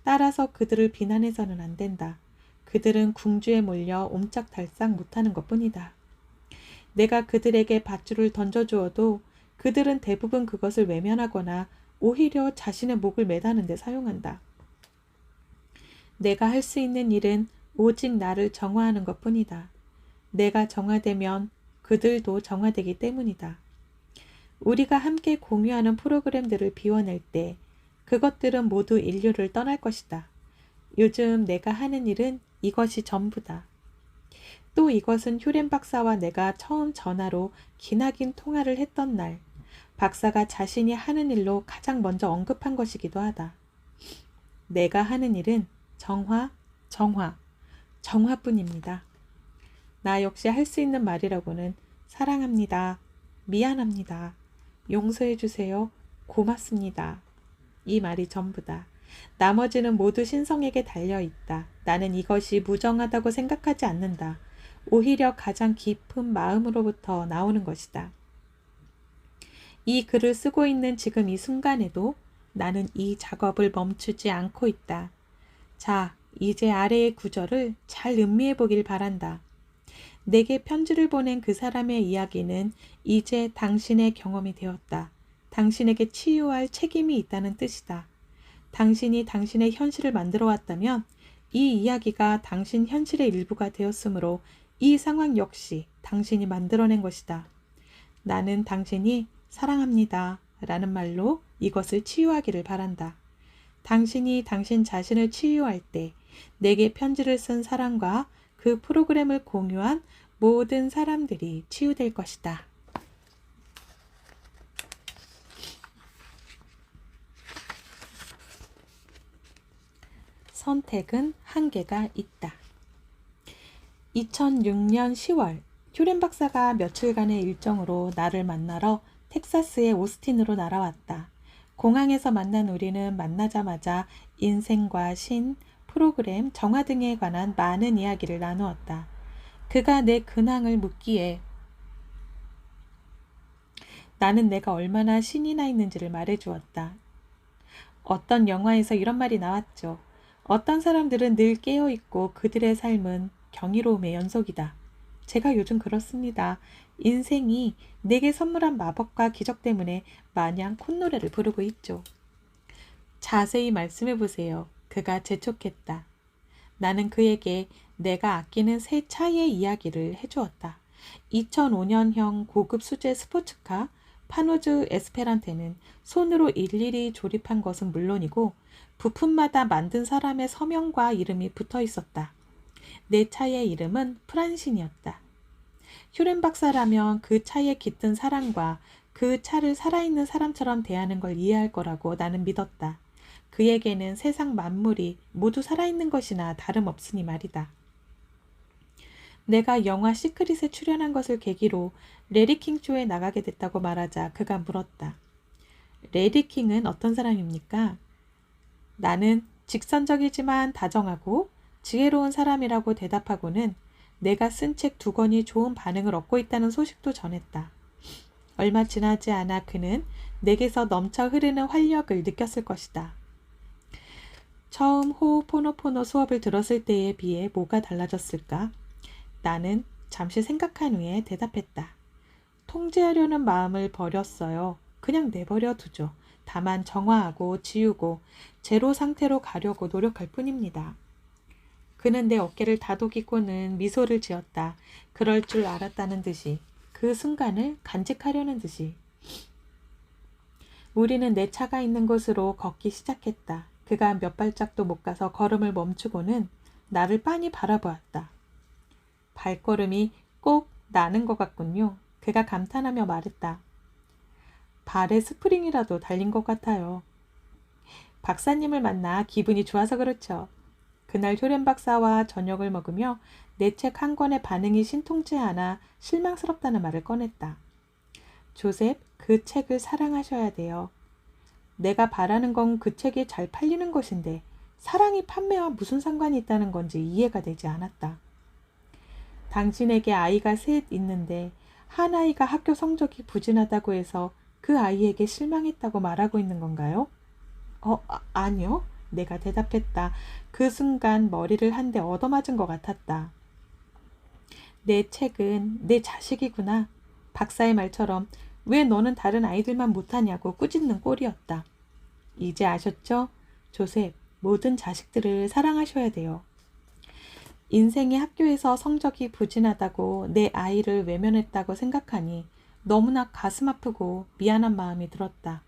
따라서 그들을 비난해서는 안 된다. 그들은 궁주에 몰려 옴짝달싹 못하는 것뿐이다. 내가 그들에게 밧줄을 던져주어도 그들은 대부분 그것을 외면하거나 오히려 자신의 목을 매다는 데 사용한다. 내가 할 수 있는 일은 오직 나를 정화하는 것뿐이다. 내가 정화되면 그들도 정화되기 때문이다. 우리가 함께 공유하는 프로그램들을 비워낼 때 그것들은 모두 인류를 떠날 것이다. 요즘 내가 하는 일은 이것이 전부다. 또 이것은 휴렌 박사와 내가 처음 전화로 기나긴 통화를 했던 날, 박사가 자신이 하는 일로 가장 먼저 언급한 것이기도 하다. 내가 하는 일은 정화, 정화, 정화뿐입니다. 나 역시 할 수 있는 말이라고는 사랑합니다, 미안합니다, 용서해주세요, 고맙습니다. 이 말이 전부다. 나머지는 모두 신성에게 달려있다. 나는 이것이 무정하다고 생각하지 않는다. 오히려 가장 깊은 마음으로부터 나오는 것이다. 이 글을 쓰고 있는 지금 이 순간에도 나는 이 작업을 멈추지 않고 있다. 자, 이제 아래의 구절을 잘 음미해 보길 바란다. 내게 편지를 보낸 그 사람의 이야기는 이제 당신의 경험이 되었다. 당신에게 치유할 책임이 있다는 뜻이다. 당신이 당신의 현실을 만들어 왔다면 이 이야기가 당신 현실의 일부가 되었으므로 이 상황 역시 당신이 만들어낸 것이다. 나는 당신이 사랑합니다 라는 말로 이것을 치유하기를 바란다. 당신이 당신 자신을 치유할 때 내게 편지를 쓴 사람과 그 프로그램을 공유한 모든 사람들이 치유될 것이다. 선택은 한계가 있다. 2006년 10월 휴렌 박사가 며칠간의 일정으로 나를 만나러 텍사스의 오스틴으로 날아왔다. 공항에서 만난 우리는 만나자마자 인생과 신, 프로그램, 정화 등에 관한 많은 이야기를 나누었다. 그가 내 근황을 묻기에 나는 내가 얼마나 신이 나 있는지를 말해주었다. 어떤 영화에서 이런 말이 나왔죠. 어떤 사람들은 늘 깨어있고 그들의 삶은 경이로움의 연속이다. 제가 요즘 그렇습니다. 인생이 내게 선물한 마법과 기적 때문에 마냥 콧노래를 부르고 있죠. 자세히 말씀해 보세요. 그가 재촉했다. 나는 그에게 내가 아끼는 새 차의 이야기를 해주었다. 2005년형 고급 수제 스포츠카 파노즈 에스페란테는 손으로 일일이 조립한 것은 물론이고 부품마다 만든 사람의 서명과 이름이 붙어 있었다. 내 차의 이름은 프란신이었다. 휴렌 박사라면 그 차에 깃든 사랑과 그 차를 살아있는 사람처럼 대하는 걸 이해할 거라고 나는 믿었다. 그에게는 세상 만물이 모두 살아있는 것이나 다름없으니 말이다. 내가 영화 시크릿에 출연한 것을 계기로 레리킹 쇼에 나가게 됐다고 말하자 그가 물었다. 레리킹은 어떤 사람입니까? 나는 직선적이지만 다정하고 지혜로운 사람이라고 대답하고는 내가 쓴 책 2권이 좋은 반응을 얻고 있다는 소식도 전했다. 얼마 지나지 않아 그는 내게서 넘쳐 흐르는 활력을 느꼈을 것이다. 처음 호호포노포노 수업을 들었을 때에 비해 뭐가 달라졌을까? 나는 잠시 생각한 후에 대답했다. 통제하려는 마음을 버렸어요. 그냥 내버려 두죠. 다만 정화하고 지우고 제로 상태로 가려고 노력할 뿐입니다. 그는 내 어깨를 다독이고는 미소를 지었다. 그럴 줄 알았다는 듯이, 그 순간을 간직하려는 듯이. 우리는 내 차가 있는 곳으로 걷기 시작했다. 그가 몇 발짝도 못 가서 걸음을 멈추고는 나를 빤히 바라보았다. 발걸음이 꼭 나는 것 같군요. 그가 감탄하며 말했다. 발에 스프링이라도 달린 것 같아요. 박사님을 만나 기분이 좋아서 그렇죠. 그날 효렌 박사와 저녁을 먹으며 내 책 한 권의 반응이 신통치 않아 실망스럽다는 말을 꺼냈다. 조셉, 그 책을 사랑하셔야 돼요. 내가 바라는 건 그 책이 잘 팔리는 것인데 사랑이 판매와 무슨 상관이 있다는 건지 이해가 되지 않았다. 당신에게 아이가 셋 있는데 한 아이가 학교 성적이 부진하다고 해서 그 아이에게 실망했다고 말하고 있는 건가요? 아니요. 내가 대답했다. 그 순간 머리를 한 대 얻어맞은 것 같았다. 내 책은 내 자식이구나. 박사의 말처럼 왜 너는 다른 아이들만 못하냐고 꾸짖는 꼴이었다. 이제 아셨죠? 조셉, 모든 자식들을 사랑하셔야 돼요. 인생이 학교에서 성적이 부진하다고 내 아이를 외면했다고 생각하니 너무나 가슴 아프고 미안한 마음이 들었다.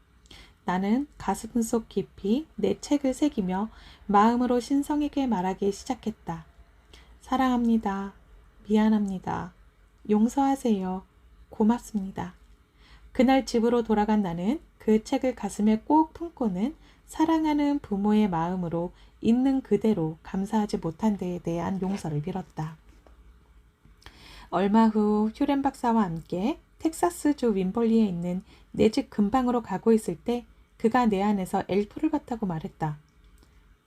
나는 가슴속 깊이 내 책을 새기며 마음으로 신성에게 말하기 시작했다. 사랑합니다. 미안합니다. 용서하세요. 고맙습니다. 그날 집으로 돌아간 나는 그 책을 가슴에 꼭 품고는 사랑하는 부모의 마음으로 있는 그대로 감사하지 못한 데에 대한 용서를 빌었다. 얼마 후 휴렌 박사와 함께 텍사스주 윈벌리에 있는 내 집 근방으로 가고 있을 때 그가 내 안에서 엘프를 봤다고 말했다.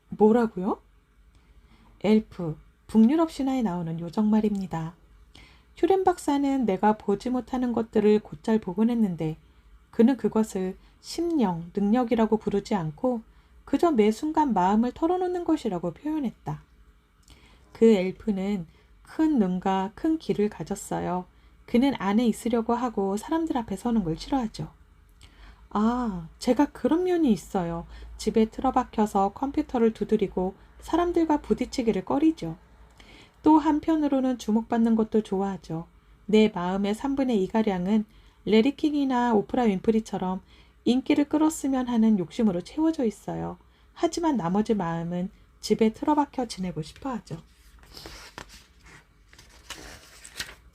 뭐라고요? 엘프, 북유럽 신화에 나오는 요정 말입니다. 휴렌 박사는 내가 보지 못하는 것들을 곧잘 보곤 했는데 그는 그것을 심령, 능력이라고 부르지 않고 그저 매 순간 마음을 털어놓는 것이라고 표현했다. 그 엘프는 큰 눈과 큰 귀를 가졌어요. 그는 안에 있으려고 하고 사람들 앞에 서는 걸 싫어하죠. 아, 제가 그런 면이 있어요. 집에 틀어박혀서 컴퓨터를 두드리고 사람들과 부딪히기를 꺼리죠. 또 한편으로는 주목받는 것도 좋아하죠. 내 마음의 3분의 2가량은 레리킹이나 오프라 윈프리처럼 인기를 끌었으면 하는 욕심으로 채워져 있어요. 하지만 나머지 마음은 집에 틀어박혀 지내고 싶어 하죠.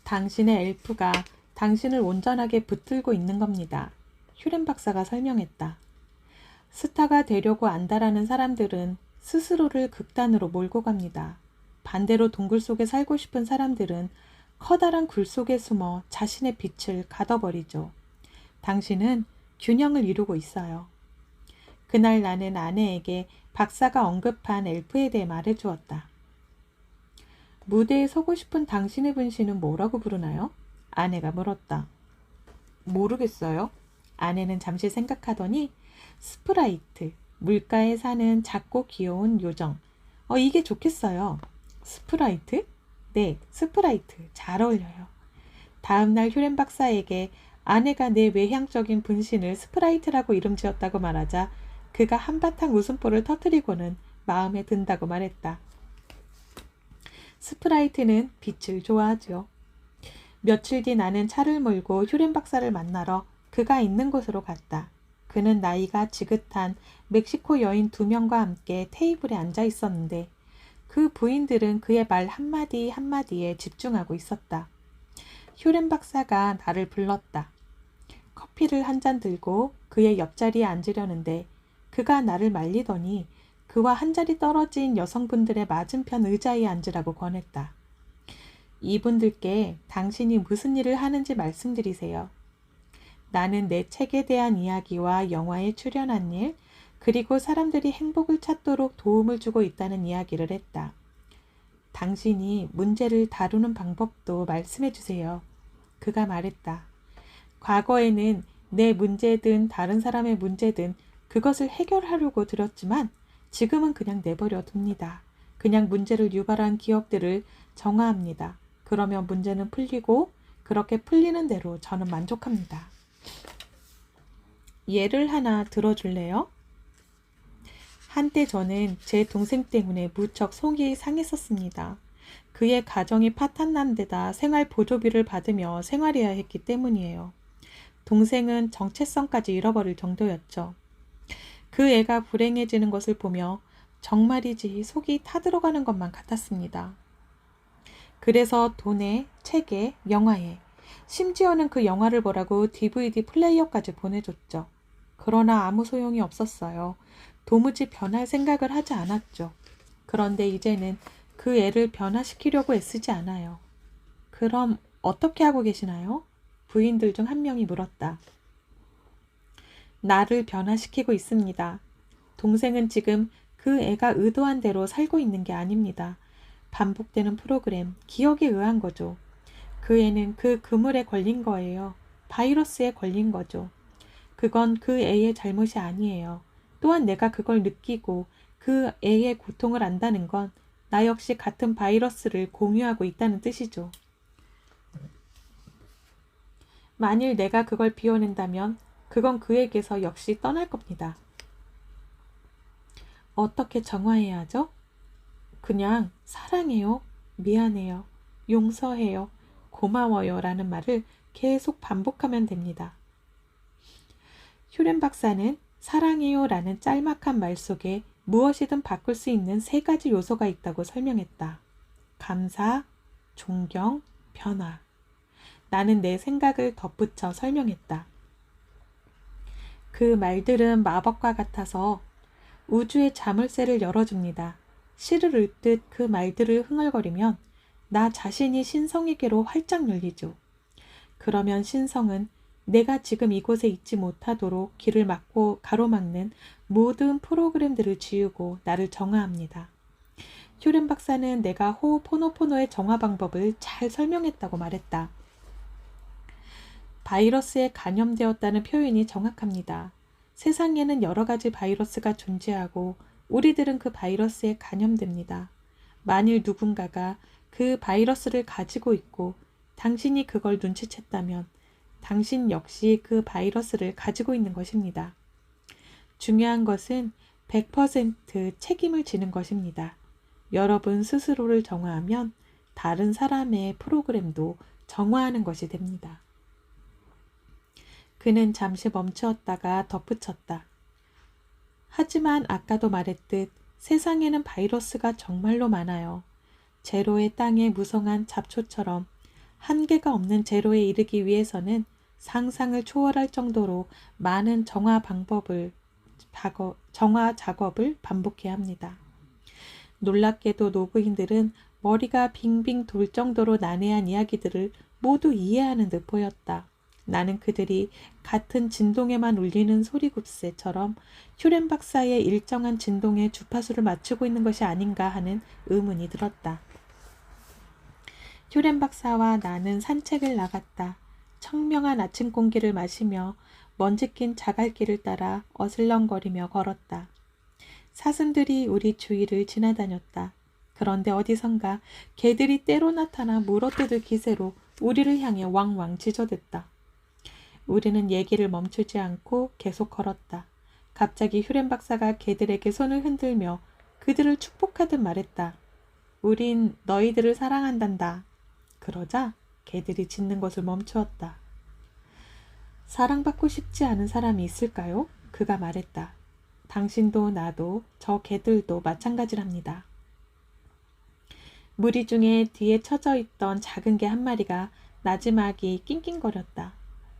당신의 엘프가 당신을 온전하게 붙들고 있는 겁니다. 휴렌 박사가 설명했다. 스타가 되려고 안다라는 사람들은 스스로를 극단으로 몰고 갑니다. 반대로 동굴 속에 살고 싶은 사람들은 커다란 굴 속에 숨어 자신의 빛을 가둬버리죠. 당신은 균형을 이루고 있어요. 그날 나는 아내에게 박사가 언급한 엘프에 대해 말해주었다. 무대에 서고 싶은 당신의 분신은 뭐라고 부르나요? 아내가 물었다. 모르겠어요. 아내는 잠시 생각하더니 스프라이트, 물가에 사는 작고 귀여운 요정. 이게 좋겠어요. 스프라이트? 네, 스프라이트. 잘 어울려요. 다음날 휴렌 박사에게 아내가 내 외향적인 분신을 스프라이트라고 이름 지었다고 말하자 그가 한바탕 웃음보를 터뜨리고는 마음에 든다고 말했다. 스프라이트는 빛을 좋아하죠. 며칠 뒤 나는 차를 몰고 휴렌 박사를 만나러 그가 있는 곳으로 갔다. 그는 나이가 지긋한 멕시코 여인 2명과 함께 테이블에 앉아 있었는데 그 부인들은 그의 말 한마디 한마디에 집중하고 있었다. 휴렌 박사가 나를 불렀다. 커피를 한 잔 들고 그의 옆자리에 앉으려는데 그가 나를 말리더니 그와 한 자리 떨어진 여성분들의 맞은편 의자에 앉으라고 권했다. 이분들께 당신이 무슨 일을 하는지 말씀드리세요. 나는 내 책에 대한 이야기와 영화에 출연한 일, 그리고 사람들이 행복을 찾도록 도움을 주고 있다는 이야기를 했다. 당신이 문제를 다루는 방법도 말씀해 주세요. 그가 말했다. 과거에는 내 문제든 다른 사람의 문제든 그것을 해결하려고 들었지만 지금은 그냥 내버려 둡니다. 그냥 문제를 유발한 기억들을 정화합니다. 그러면 문제는 풀리고 그렇게 풀리는 대로 저는 만족합니다. 예를 하나 들어줄래요? 한때 저는 제 동생 때문에 무척 속이 상했었습니다. 그의 가정이 파탄난 데다 생활 보조비를 받으며 생활해야 했기 때문이에요. 동생은 정체성까지 잃어버릴 정도였죠. 그 애가 불행해지는 것을 보며 정말이지 속이 타들어가는 것만 같았습니다. 그래서 돈에, 책에, 영화에, 심지어는 그 영화를 보라고 DVD 플레이어까지 보내줬죠. 그러나 아무 소용이 없었어요. 도무지 변할 생각을 하지 않았죠. 그런데 이제는 그 애를 변화시키려고 애쓰지 않아요. 그럼 어떻게 하고 계시나요? 부인들 중 한 명이 물었다. 나를 변화시키고 있습니다. 동생은 지금 그 애가 의도한 대로 살고 있는 게 아닙니다. 반복되는 프로그램, 기억에 의한 거죠. 그 애는 그 그물에 걸린 거예요. 바이러스에 걸린 거죠. 그건 그 애의 잘못이 아니에요. 또한 내가 그걸 느끼고 그 애의 고통을 안다는 건 나 역시 같은 바이러스를 공유하고 있다는 뜻이죠. 만일 내가 그걸 비워낸다면 그건 그에게서 역시 떠날 겁니다. 어떻게 정화해야 하죠? 그냥 사랑해요, 미안해요, 용서해요, 고마워요 라는 말을 계속 반복하면 됩니다. 휴렌 박사는 사랑해요 라는 짤막한 말 속에 무엇이든 바꿀 수 있는 3가지 요소가 있다고 설명했다. 감사, 존경, 변화. 나는 내 생각을 덧붙여 설명했다. 그 말들은 마법과 같아서 우주의 자물쇠를 열어줍니다. 실을 읊듯 그 말들을 흥얼거리면 나 자신이 신성에게로 활짝 열리죠. 그러면 신성은 내가 지금 이곳에 있지 못하도록 길을 막고 가로막는 모든 프로그램들을 지우고 나를 정화합니다. 휴렌 박사는 내가 호호포노포노의 정화 방법을 잘 설명했다고 말했다. 바이러스에 감염되었다는 표현이 정확합니다. 세상에는 여러 가지 바이러스가 존재하고 우리들은 그 바이러스에 감염됩니다. 만일 누군가가 그 바이러스를 가지고 있고 당신이 그걸 눈치챘다면 당신 역시 그 바이러스를 가지고 있는 것입니다. 중요한 것은 100% 책임을 지는 것입니다. 여러분 스스로를 정화하면 다른 사람의 프로그램도 정화하는 것이 됩니다. 그는 잠시 멈추었다가 덧붙였다. 하지만 아까도 말했듯 세상에는 바이러스가 정말로 많아요. 제로의 땅에 무성한 잡초처럼 한계가 없는 제로에 이르기 위해서는 상상을 초월할 정도로 많은 정화 작업을 반복해야 합니다. 놀랍게도 노부인들은 머리가 빙빙 돌 정도로 난해한 이야기들을 모두 이해하는 듯 보였다. 나는 그들이 같은 진동에만 울리는 소리굽새처럼 휴렌 박사의 일정한 진동에 주파수를 맞추고 있는 것이 아닌가 하는 의문이 들었다. 휴렌 박사와 나는 산책을 나갔다. 청명한 아침 공기를 마시며 먼지 낀 자갈길을 따라 어슬렁거리며 걸었다. 사슴들이 우리 주위를 지나다녔다. 그런데 어디선가 개들이 때로 나타나 물어뜯을 기세로 우리를 향해 왕왕 지저댔다. 우리는 얘기를 멈추지 않고 계속 걸었다. 갑자기 휴렌 박사가 개들에게 손을 흔들며 그들을 축복하듯 말했다. 우린 너희들을 사랑한단다. 그러자 개들이 짖는 것을 멈추었다. 사랑받고 싶지 않은 사람이 있을까요? 그가 말했다. 당신도 나도 저 개들도 마찬가지랍니다. 무리 중에 뒤에 처져 있던 작은 개 한 마리가 나지막이 낑낑거렸다.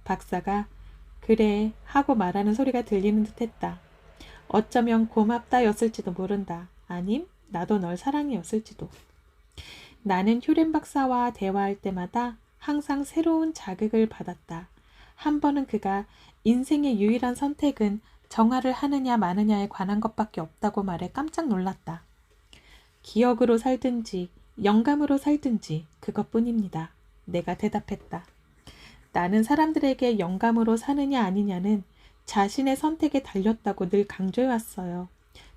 박사가 그래 하고 말하는 소리가 들리는 듯했다. 어쩌면 고맙다였을지도 모른다. 아님 나도 널 사랑해였을지도. 나는 휴렌 박사와 대화할 때마다 항상 새로운 자극을 받았다. 한 번은 그가 인생의 유일한 선택은 정화를 하느냐 마느냐에 관한 것밖에 없다고 말해 깜짝 놀랐다. 기억으로 살든지 영감으로 살든지 그것뿐입니다. 내가 대답했다. 나는 사람들에게 영감으로 사느냐 아니냐는 자신의 선택에 달렸다고 늘 강조해왔어요.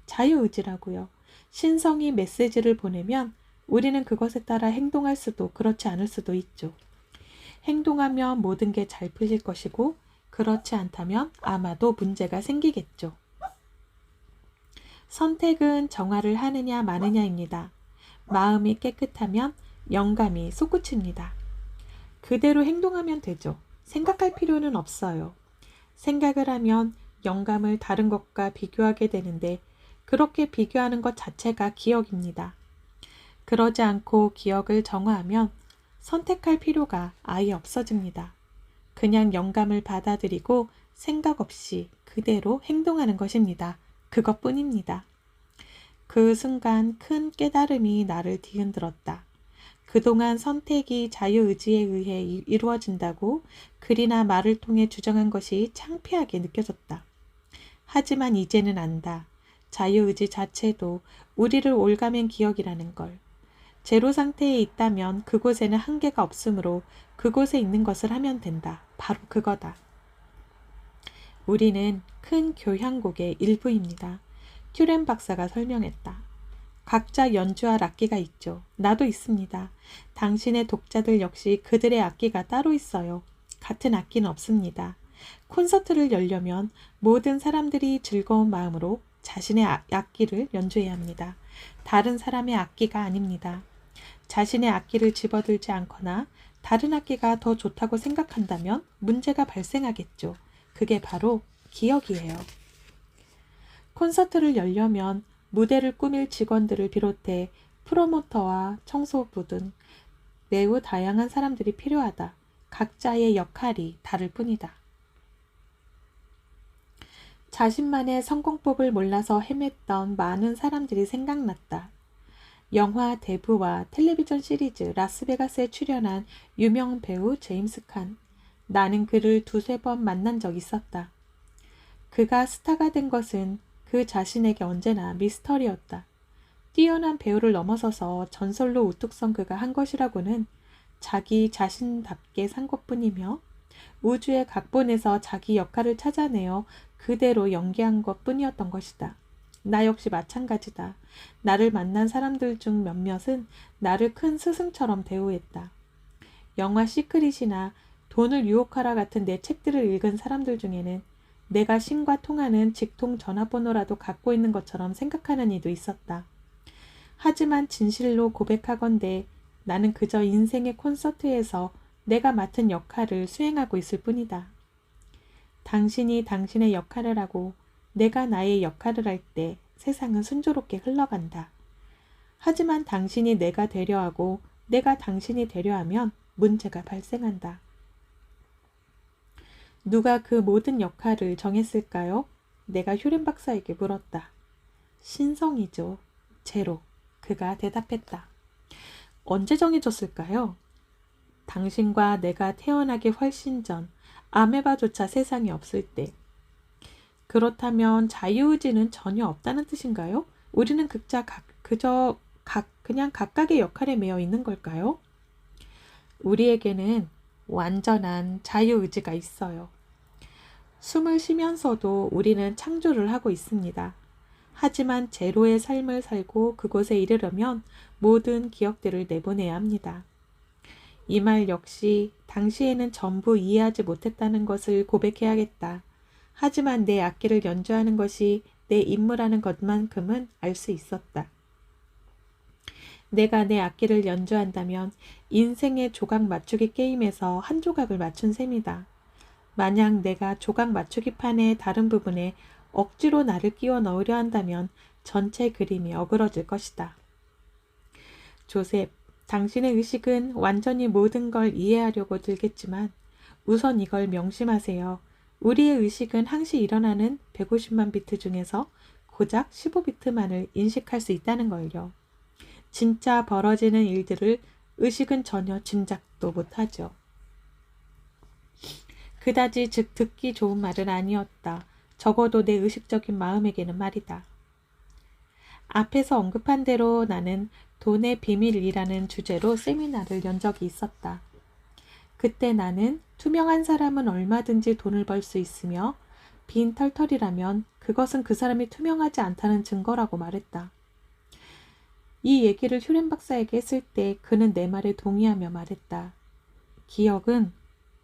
자유의지라고요. 신성이 메시지를 보내면 우리는 그것에 따라 행동할 수도 그렇지 않을 수도 있죠. 행동하면 모든 게 잘 풀릴 것이고 그렇지 않다면 아마도 문제가 생기겠죠. 선택은 정화를 하느냐 마느냐입니다. 마음이 깨끗하면 영감이 솟구칩니다. 그대로 행동하면 되죠. 생각할 필요는 없어요. 생각을 하면 영감을 다른 것과 비교하게 되는데 그렇게 비교하는 것 자체가 기억입니다. 그러지 않고 기억을 정화하면 선택할 필요가 아예 없어집니다. 그냥 영감을 받아들이고 생각 없이 그대로 행동하는 것입니다. 그것뿐입니다. 그 순간 큰 깨달음이 나를 뒤흔들었다. 그동안 선택이 자유의지에 의해 이루어진다고 글이나 말을 통해 주장한 것이 창피하게 느껴졌다. 하지만 이제는 안다. 자유의지 자체도 우리를 올가맨 기억이라는 걸. 제로 상태에 있다면 그곳에는 한계가 없으므로 그곳에 있는 것을 하면 된다. 바로 그거다. 우리는 큰 교향곡의 일부입니다. 튜렌 박사가 설명했다. 각자 연주할 악기가 있죠. 나도 있습니다. 당신의 독자들 역시 그들의 악기가 따로 있어요. 같은 악기는 없습니다. 콘서트를 열려면 모든 사람들이 즐거운 마음으로 자신의 악기를 연주해야 합니다. 다른 사람의 악기가 아닙니다. 자신의 악기를 집어들지 않거나 다른 악기가 더 좋다고 생각한다면 문제가 발생하겠죠. 그게 바로 기억이에요. 콘서트를 열려면 무대를 꾸밀 직원들을 비롯해 프로모터와 청소부 등 매우 다양한 사람들이 필요하다. 각자의 역할이 다를 뿐이다. 자신만의 성공법을 몰라서 헤맸던 많은 사람들이 생각났다. 영화 데브와 텔레비전 시리즈 라스베가스에 출연한 유명 배우 제임스 칸. 나는 그를 두세 번 만난 적이 있었다. 그가 스타가 된 것은 그 자신에게 언제나 미스터리였다. 뛰어난 배우를 넘어서서 전설로 우뚝 선 그가 한 것이라고는 자기 자신답게 산 것뿐이며 우주의 각본에서 자기 역할을 찾아내어 그대로 연기한 것뿐이었던 것이다. 나 역시 마찬가지다. 나를 만난 사람들 중 몇몇은 나를 큰 스승처럼 대우했다. 영화 시크릿이나 돈을 유혹하라 같은 내 책들을 읽은 사람들 중에는 내가 신과 통하는 직통 전화번호라도 갖고 있는 것처럼 생각하는 이도 있었다. 하지만 진실로 고백하건대 나는 그저 인생의 콘서트에서 내가 맡은 역할을 수행하고 있을 뿐이다. 당신이 당신의 역할을 하고 내가 나의 역할을 할 때 세상은 순조롭게 흘러간다. 하지만 당신이 내가 되려 하고 내가 당신이 되려 하면 문제가 발생한다. 누가 그 모든 역할을 정했을까요? 내가 휴렌 박사에게 물었다. 신성이죠. 제로. 그가 대답했다. 언제 정해졌을까요? 당신과 내가 태어나기 훨씬 전 아메바조차 세상에 없을 때. 그렇다면 자유의지는 전혀 없다는 뜻인가요? 우리는 그냥 각각의 역할에 매여 있는 걸까요? 우리에게는 완전한 자유의지가 있어요. 숨을 쉬면서도 우리는 창조를 하고 있습니다. 하지만 제로의 삶을 살고 그곳에 이르려면 모든 기억들을 내보내야 합니다. 이 말 역시 당시에는 전부 이해하지 못했다는 것을 고백해야겠다. 하지만 내 악기를 연주하는 것이 내 임무라는 것만큼은 알 수 있었다. 내가 내 악기를 연주한다면 인생의 조각 맞추기 게임에서 한 조각을 맞춘 셈이다. 만약 내가 조각 맞추기 판의 다른 부분에 억지로 나를 끼워 넣으려 한다면 전체 그림이 어그러질 것이다. 조셉, 당신의 의식은 완전히 모든 걸 이해하려고 들겠지만 우선 이걸 명심하세요. 우리의 의식은 항시 일어나는 150만 비트 중에서 고작 15비트만을 인식할 수 있다는 걸요. 진짜 벌어지는 일들을 의식은 전혀 짐작도 못하죠. 그다지 즉 듣기 좋은 말은 아니었다. 적어도 내 의식적인 마음에게는 말이다. 앞에서 언급한 대로 나는 돈의 비밀이라는 주제로 세미나를 연 적이 있었다. 그때 나는 투명한 사람은 얼마든지 돈을 벌 수 있으며 빈 털털이라면 그것은 그 사람이 투명하지 않다는 증거라고 말했다. 이 얘기를 휴렌 박사에게 했을 때 그는 내 말에 동의하며 말했다. 기억은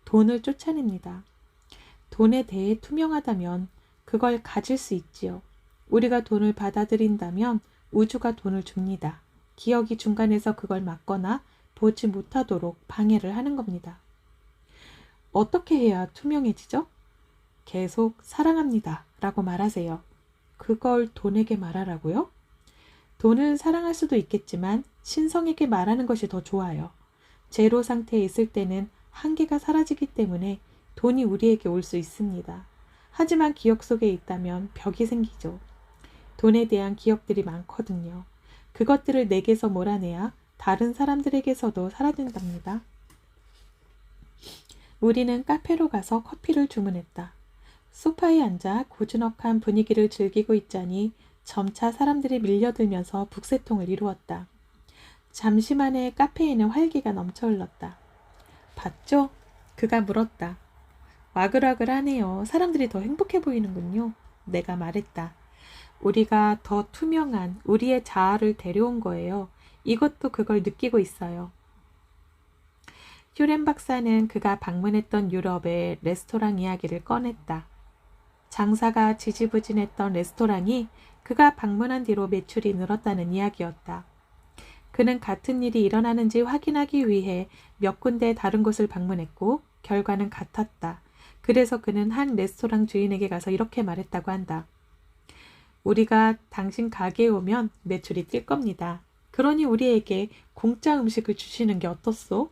돈을 쫓아냅니다. 돈에 대해 투명하다면 그걸 가질 수 있지요. 우리가 돈을 받아들인다면 우주가 돈을 줍니다. 기억이 중간에서 그걸 막거나 보지 못하도록 방해를 하는 겁니다. 어떻게 해야 투명해지죠? 계속 사랑합니다 라고 말하세요. 그걸 돈에게 말하라고요? 돈을 사랑할 수도 있겠지만 신성에게 말하는 것이 더 좋아요. 제로 상태에 있을 때는 한계가 사라지기 때문에 돈이 우리에게 올 수 있습니다. 하지만 기억 속에 있다면 벽이 생기죠. 돈에 대한 기억들이 많거든요. 그것들을 내게서 몰아내야 다른 사람들에게서도 사라진답니다. 우리는 카페로 가서 커피를 주문했다. 소파에 앉아 고즈넉한 분위기를 즐기고 있자니 점차 사람들이 밀려들면서 북새통을 이루었다. 잠시 만에 카페에는 활기가 넘쳐 흘렀다. 봤죠? 그가 물었다. 와글와글하네요. 사람들이 더 행복해 보이는군요. 내가 말했다. 우리가 더 투명한 우리의 자아를 데려온 거예요. 이것도 그걸 느끼고 있어요. 휴렌 박사는 그가 방문했던 유럽의 레스토랑 이야기를 꺼냈다. 장사가 지지부진했던 레스토랑이 그가 방문한 뒤로 매출이 늘었다는 이야기였다. 그는 같은 일이 일어나는지 확인하기 위해 몇 군데 다른 곳을 방문했고 결과는 같았다. 그래서 그는 한 레스토랑 주인에게 가서 이렇게 말했다고 한다. 우리가 당신 가게에 오면 매출이 뛸 겁니다. 그러니 우리에게 공짜 음식을 주시는 게 어떻소?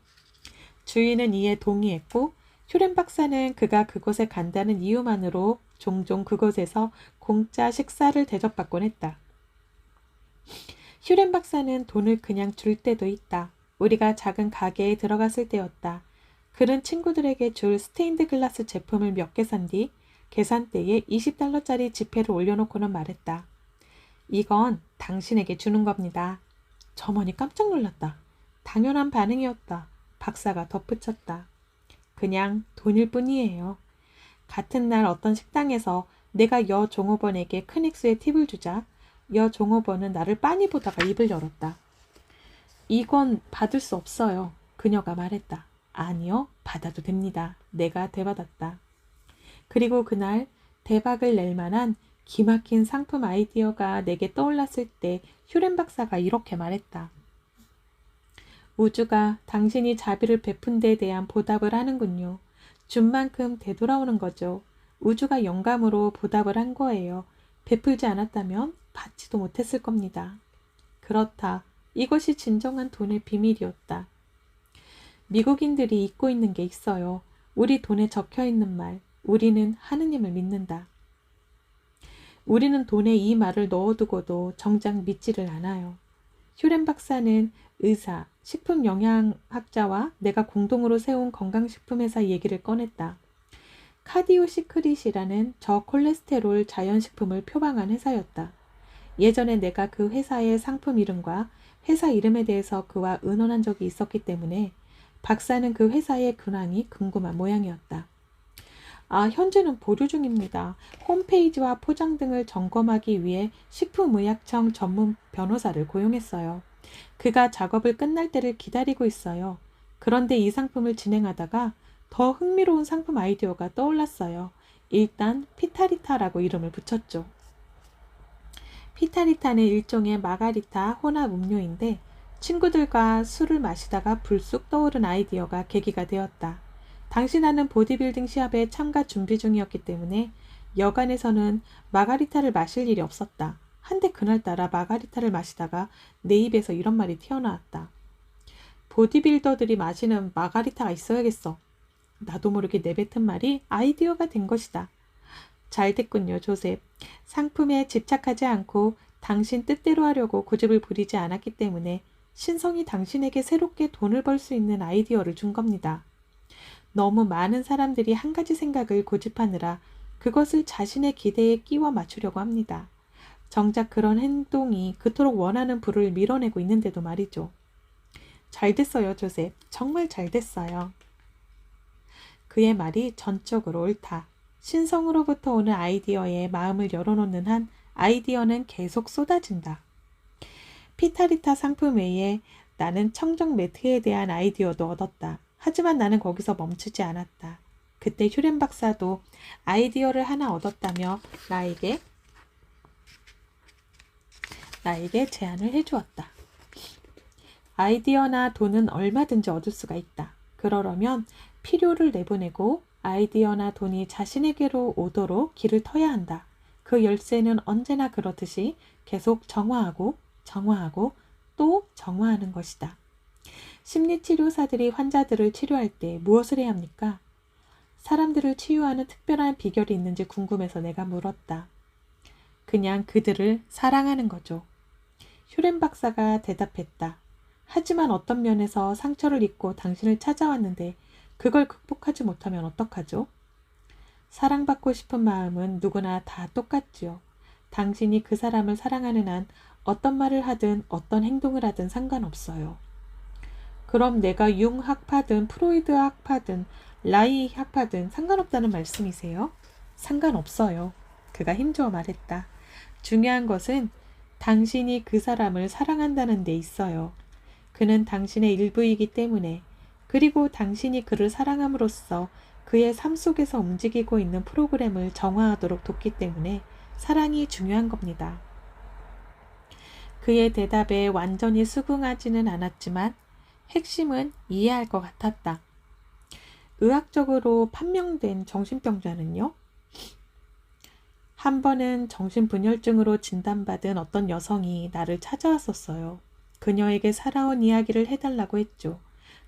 주인은 이에 동의했고 휴렌 박사는 그가 그곳에 간다는 이유만으로 종종 그곳에서 공짜 식사를 대접받곤 했다. 휴렌 박사는 돈을 그냥 줄 때도 있다. 우리가 작은 가게에 들어갔을 때였다. 그는 친구들에게 줄 스테인드 글라스 제품을 몇 개 산 뒤 계산대에 $20짜리 지폐를 올려놓고는 말했다. 이건 당신에게 주는 겁니다. 점원이 깜짝 놀랐다. 당연한 반응이었다. 박사가 덧붙였다. 그냥 돈일 뿐이에요. 같은 날 어떤 식당에서 내가 여 종업원에게 큰 액수의 팁을 주자 여 종업원은 나를 빤히 보다가 입을 열었다. 이건 받을 수 없어요. 그녀가 말했다. 아니요, 받아도 됩니다. 내가 되받았다. 그리고 그날 대박을 낼 만한 기막힌 상품 아이디어가 내게 떠올랐을 때 휴렌 박사가 이렇게 말했다. 우주가 당신이 자비를 베푼 데에 대한 보답을 하는군요. 준 만큼 되돌아오는 거죠. 우주가 영감으로 보답을 한 거예요. 베풀지 않았다면 받지도 못했을 겁니다. 그렇다. 이것이 진정한 돈의 비밀이었다. 미국인들이 잊고 있는 게 있어요. 우리 돈에 적혀있는 말. 우리는 하느님을 믿는다. 우리는 돈에 이 말을 넣어두고도 정작 믿지를 않아요. 휴렌 박사는 의사, 식품 영양학자와 내가 공동으로 세운 건강식품 회사 얘기를 꺼냈다. 카디오 시크릿이라는 저콜레스테롤 자연식품을 표방한 회사였다. 예전에 내가 그 회사의 상품 이름과 회사 이름에 대해서 그와 의논한 적이 있었기 때문에 박사는 그 회사의 근황이 궁금한 모양이었다. 현재는 보류 중입니다. 홈페이지와 포장 등을 점검하기 위해 식품의약청 전문 변호사를 고용했어요. 그가 작업을 끝날 때를 기다리고 있어요. 그런데 이 상품을 진행하다가 더 흥미로운 상품 아이디어가 떠올랐어요. 일단 피타리타라고 이름을 붙였죠. 피타리타는 일종의 마가리타 혼합 음료인데 친구들과 술을 마시다가 불쑥 떠오른 아이디어가 계기가 되었다. 당시 나는 보디빌딩 시합에 참가 준비 중이었기 때문에 여간에서는 마가리타를 마실 일이 없었다. 한데 그날따라 마가리타를 마시다가 내 입에서 이런 말이 튀어나왔다. 보디빌더들이 마시는 마가리타가 있어야겠어. 나도 모르게 내뱉은 말이 아이디어가 된 것이다. 잘 됐군요, 조셉. 상품에 집착하지 않고 당신 뜻대로 하려고 고집을 부리지 않았기 때문에 신성이 당신에게 새롭게 돈을 벌 수 있는 아이디어를 준 겁니다. 너무 많은 사람들이 한 가지 생각을 고집하느라 그것을 자신의 기대에 끼워 맞추려고 합니다. 정작 그런 행동이 그토록 원하는 부를 밀어내고 있는데도 말이죠. 잘 됐어요, 조셉. 정말 잘 됐어요. 그의 말이 전적으로 옳다. 신성으로부터 오는 아이디어에 마음을 열어놓는 한 아이디어는 계속 쏟아진다. 피타리타 상품 외에 나는 청정 매트에 대한 아이디어도 얻었다. 하지만 나는 거기서 멈추지 않았다. 그때 휴렌 박사도 아이디어를 하나 얻었다며 나에게 제안을 해주었다. 아이디어나 돈은 얼마든지 얻을 수가 있다. 그러려면 필요를 내보내고 아이디어나 돈이 자신에게로 오도록 길을 터야 한다. 그 열쇠는 언제나 그렇듯이 계속 정화하고 또 정화하는 것이다. 심리치료사들이 환자들을 치료할 때 무엇을 해야 합니까? 사람들을 치유하는 특별한 비결이 있는지 궁금해서 내가 물었다. 그냥 그들을 사랑하는 거죠. 휴렌 박사가 대답했다. 하지만 어떤 면에서 상처를 입고 당신을 찾아왔는데 그걸 극복하지 못하면 어떡하죠? 사랑받고 싶은 마음은 누구나 다 똑같지요. 당신이 그 사람을 사랑하는 한 어떤 말을 하든 어떤 행동을 하든 상관없어요. 그럼 내가 융 학파든 프로이드 학파든 라이 학파든 상관없다는 말씀이세요? 상관없어요. 그가 힘주어 말했다. 중요한 것은 당신이 그 사람을 사랑한다는 데 있어요. 그는 당신의 일부이기 때문에, 그리고 당신이 그를 사랑함으로써 그의 삶 속에서 움직이고 있는 프로그램을 정화하도록 돕기 때문에 사랑이 중요한 겁니다. 그의 대답에 완전히 수긍하지는 않았지만 핵심은 이해할 것 같았다. 의학적으로 판명된 정신병자는요? 한 번은 정신분열증으로 진단받은 어떤 여성이 나를 찾아왔었어요. 그녀에게 살아온 이야기를 해달라고 했죠.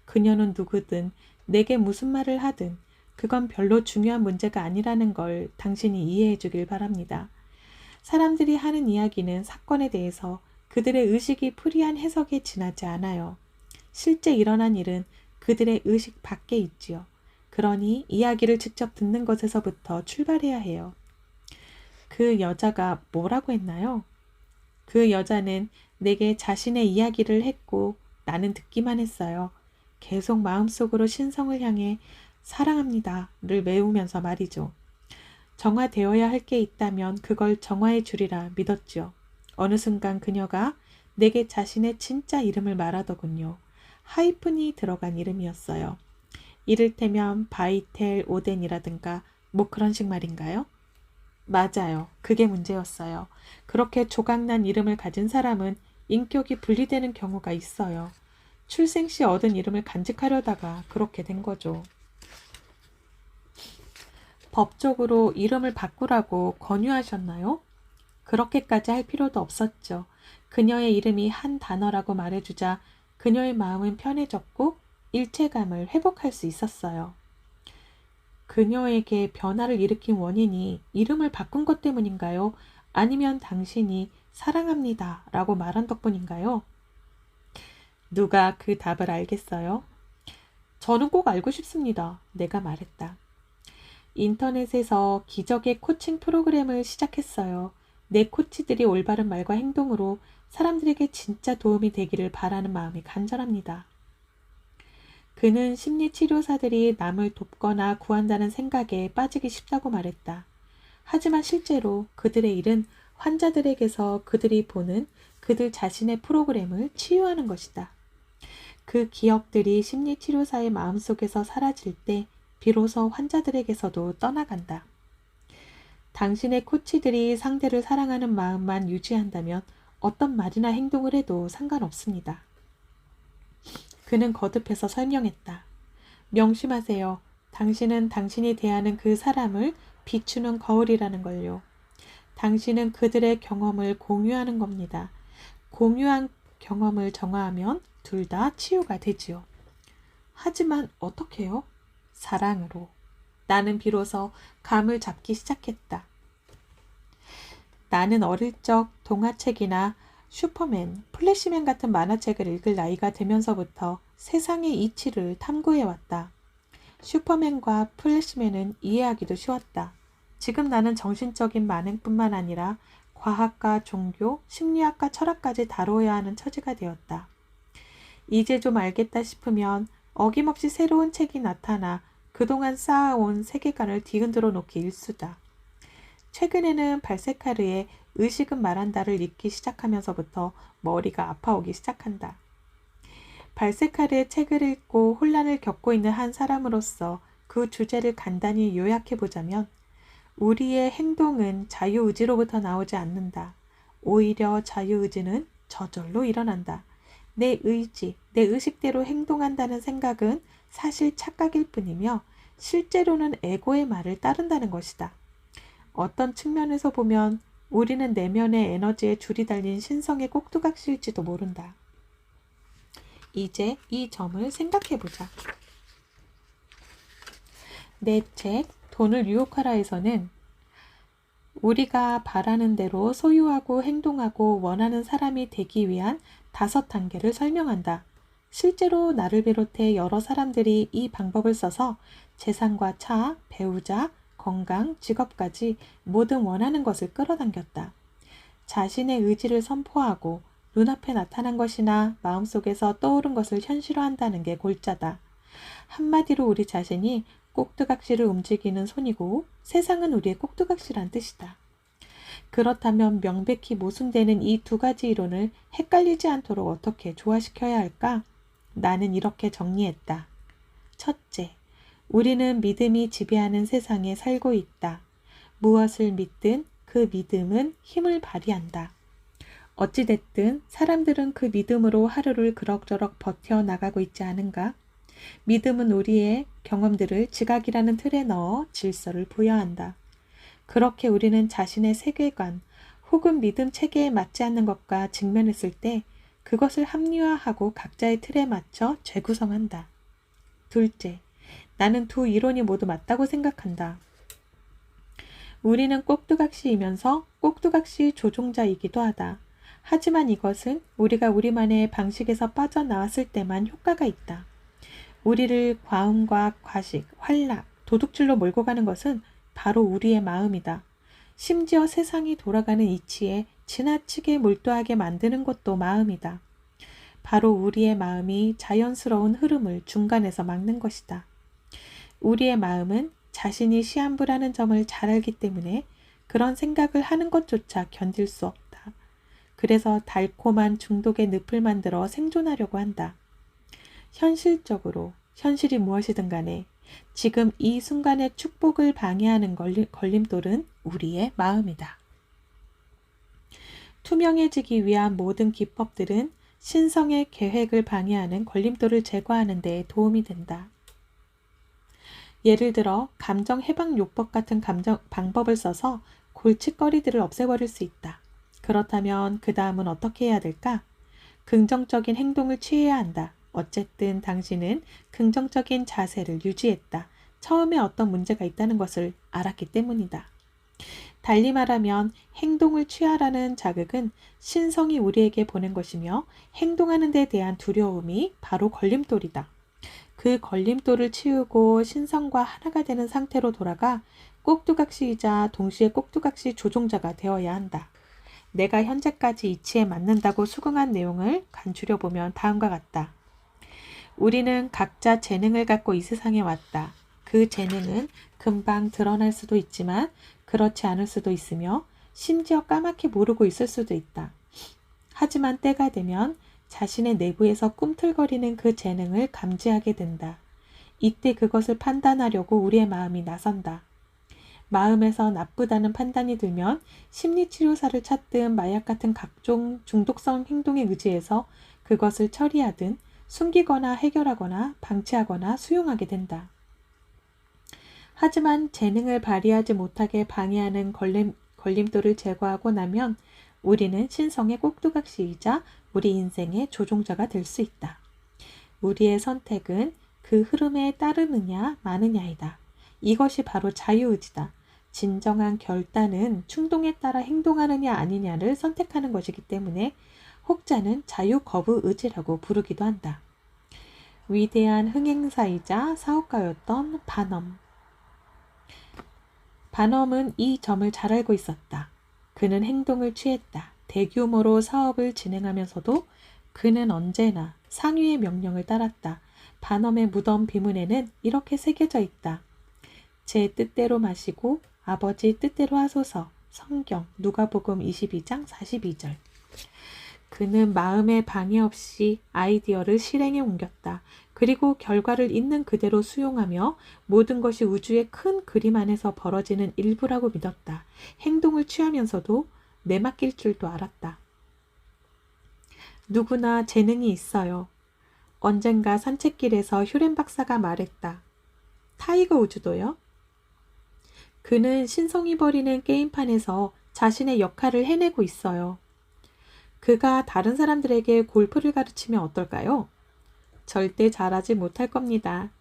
그녀는 누구든 내게 무슨 말을 하든 그건 별로 중요한 문제가 아니라는 걸 당신이 이해해 주길 바랍니다. 사람들이 하는 이야기는 사건에 대해서 그들의 의식이 풀이한 해석에 지나지 않아요. 실제 일어난 일은 그들의 의식 밖에 있지요. 그러니 이야기를 직접 듣는 것에서부터 출발해야 해요. 그 여자가 뭐라고 했나요? 그 여자는 내게 자신의 이야기를 했고 나는 듣기만 했어요. 계속 마음속으로 신성을 향해 사랑합니다를 외우면서 말이죠. 정화되어야 할 게 있다면 그걸 정화해 주리라 믿었죠. 어느 순간 그녀가 내게 자신의 진짜 이름을 말하더군요. 하이픈이 들어간 이름이었어요. 이를테면 바이텔 오덴이라든가 뭐 그런 식 말인가요? 맞아요. 그게 문제였어요. 그렇게 조각난 이름을 가진 사람은 인격이 분리되는 경우가 있어요. 출생 시 얻은 이름을 간직하려다가 그렇게 된 거죠. 법적으로 이름을 바꾸라고 권유하셨나요? 그렇게까지 할 필요도 없었죠. 그녀의 이름이 한 단어라고 말해주자 그녀의 마음은 편해졌고 일체감을 회복할 수 있었어요. 그녀에게 변화를 일으킨 원인이 이름을 바꾼 것 때문인가요? 아니면 당신이 사랑합니다 라고 말한 덕분인가요? 누가 그 답을 알겠어요? 저는 꼭 알고 싶습니다. 내가 말했다. 인터넷에서 기적의 코칭 프로그램을 시작했어요. 내 코치들이 올바른 말과 행동으로 사람들에게 진짜 도움이 되기를 바라는 마음이 간절합니다. 그는 심리치료사들이 남을 돕거나 구한다는 생각에 빠지기 쉽다고 말했다. 하지만 실제로 그들의 일은 환자들에게서 그들이 보는 그들 자신의 프로그램을 치유하는 것이다. 그 기억들이 심리치료사의 마음속에서 사라질 때 비로소 환자들에게서도 떠나간다. 당신의 코치들이 상대를 사랑하는 마음만 유지한다면 어떤 말이나 행동을 해도 상관없습니다. 그는 거듭해서 설명했다. 명심하세요. 당신은 당신이 대하는 그 사람을 비추는 거울이라는 걸요. 당신은 그들의 경험을 공유하는 겁니다. 공유한 경험을 정화하면 둘 다 치유가 되지요. 하지만 어떻게요? 사랑으로. 나는 비로소 감을 잡기 시작했다. 나는 어릴 적 동화책이나 슈퍼맨, 플래시맨 같은 만화책을 읽을 나이가 되면서부터 세상의 이치를 탐구해왔다. 슈퍼맨과 플래시맨은 이해하기도 쉬웠다. 지금 나는 정신적인 만행뿐만 아니라 과학과 종교, 심리학과 철학까지 다뤄야 하는 처지가 되었다. 이제 좀 알겠다 싶으면 어김없이 새로운 책이 나타나 그동안 쌓아온 세계관을 뒤흔들어 놓기 일쑤다. 최근에는 발세카르의 의식은 말한다를 읽기 시작하면서부터 머리가 아파오기 시작한다. 발세카르의 책을 읽고 혼란을 겪고 있는 한 사람으로서 그 주제를 간단히 요약해보자면 우리의 행동은 자유의지로부터 나오지 않는다. 오히려 자유의지는 저절로 일어난다. 내 의지, 내 의식대로 행동한다는 생각은 사실 착각일 뿐이며 실제로는 에고의 말을 따른다는 것이다. 어떤 측면에서 보면 우리는 내면의 에너지에 줄이 달린 신성의 꼭두각시일지도 모른다. 이제 이 점을 생각해보자. 내 책, 돈을 유혹하라에서는 우리가 바라는 대로 소유하고 행동하고 원하는 사람이 되기 위한 5단계를 설명한다. 실제로 나를 비롯해 여러 사람들이 이 방법을 써서 재산과 차, 배우자, 건강, 직업까지 모든 원하는 것을 끌어당겼다. 자신의 의지를 선포하고 눈앞에 나타난 것이나 마음속에서 떠오른 것을 현실화한다는 게 골자다. 한마디로 우리 자신이 꼭두각시를 움직이는 손이고 세상은 우리의 꼭두각시란 뜻이다. 그렇다면 명백히 모순되는 이 2가지 이론을 헷갈리지 않도록 어떻게 조화시켜야 할까? 나는 이렇게 정리했다. 첫째, 우리는 믿음이 지배하는 세상에 살고 있다. 무엇을 믿든 그 믿음은 힘을 발휘한다. 어찌됐든 사람들은 그 믿음으로 하루를 그럭저럭 버텨나가고 있지 않은가? 믿음은 우리의 경험들을 지각이라는 틀에 넣어 질서를 부여한다. 그렇게 우리는 자신의 세계관 혹은 믿음 체계에 맞지 않는 것과 직면했을 때 그것을 합리화하고 각자의 틀에 맞춰 재구성한다. 둘째, 나는 2 이론이 모두 맞다고 생각한다. 우리는 꼭두각시이면서 꼭두각시 조종자이기도 하다. 하지만 이것은 우리가 우리만의 방식에서 빠져나왔을 때만 효과가 있다. 우리를 과음과 과식, 활락, 도둑질로 몰고 가는 것은 바로 우리의 마음이다. 심지어 세상이 돌아가는 이치에 지나치게 몰두하게 만드는 것도 마음이다. 바로 우리의 마음이 자연스러운 흐름을 중간에서 막는 것이다. 우리의 마음은 자신이 시한부라는 점을 잘 알기 때문에 그런 생각을 하는 것조차 견딜 수 없다. 그래서 달콤한 중독의 늪을 만들어 생존하려고 한다. 현실적으로 현실이 무엇이든 간에 지금 이 순간의 축복을 방해하는 걸림돌은 우리의 마음이다. 투명해지기 위한 모든 기법들은 신성의 계획을 방해하는 걸림돌을 제거하는 데 도움이 된다. 예를 들어 감정해방요법 같은 방법을 써서 골칫거리들을 없애버릴 수 있다. 그렇다면 그 다음은 어떻게 해야 될까? 긍정적인 행동을 취해야 한다. 어쨌든 당신은 긍정적인 자세를 유지했다. 처음에 어떤 문제가 있다는 것을 알았기 때문이다. 달리 말하면 행동을 취하라는 자극은 신성이 우리에게 보낸 것이며 행동하는 데 대한 두려움이 바로 걸림돌이다. 그 걸림돌을 치우고 신성과 하나가 되는 상태로 돌아가 꼭두각시이자 동시에 꼭두각시 조종자가 되어야 한다. 내가 현재까지 이치에 맞는다고 수긍한 내용을 간추려 보면 다음과 같다. 우리는 각자 재능을 갖고 이 세상에 왔다. 그 재능은 금방 드러날 수도 있지만 그렇지 않을 수도 있으며 심지어 까맣게 모르고 있을 수도 있다. 하지만 때가 되면 자신의 내부에서 꿈틀거리는 그 재능을 감지하게 된다. 이때 그것을 판단하려고 우리의 마음이 나선다. 마음에서 나쁘다는 판단이 들면 심리치료사를 찾든 마약 같은 각종 중독성 행동에 의지해서 그것을 처리하든 숨기거나 해결하거나 방치하거나 수용하게 된다. 하지만 재능을 발휘하지 못하게 방해하는 걸림돌을 제거하고 나면 우리는 신성의 꼭두각시이자 우리 인생의 조종자가 될 수 있다. 우리의 선택은 그 흐름에 따르느냐 마느냐이다. 이것이 바로 자유의지다. 진정한 결단은 충동에 따라 행동하느냐 아니냐를 선택하는 것이기 때문에 혹자는 자유거부의지라고 부르기도 한다. 위대한 흥행사이자 사업가였던 반엄. 반엄은 이 점을 잘 알고 있었다. 그는 행동을 취했다. 대규모로 사업을 진행하면서도 그는 언제나 상위의 명령을 따랐다. 반엄의 무덤 비문에는 이렇게 새겨져 있다. 제 뜻대로 마시고 아버지 뜻대로 하소서. 성경 누가복음 22장 42절. 그는 마음의 방해 없이 아이디어를 실행에 옮겼다. 그리고 결과를 있는 그대로 수용하며 모든 것이 우주의 큰 그림 안에서 벌어지는 일부라고 믿었다. 행동을 취하면서도 내맡길 줄도 알았다. 누구나 재능이 있어요. 언젠가 산책길에서 휴렌 박사가 말했다. 타이거 우즈도요? 그는 신성이 버리는 게임판에서 자신의 역할을 해내고 있어요. 그가 다른 사람들에게 골프를 가르치면 어떨까요? 절대 잘하지 못할 겁니다.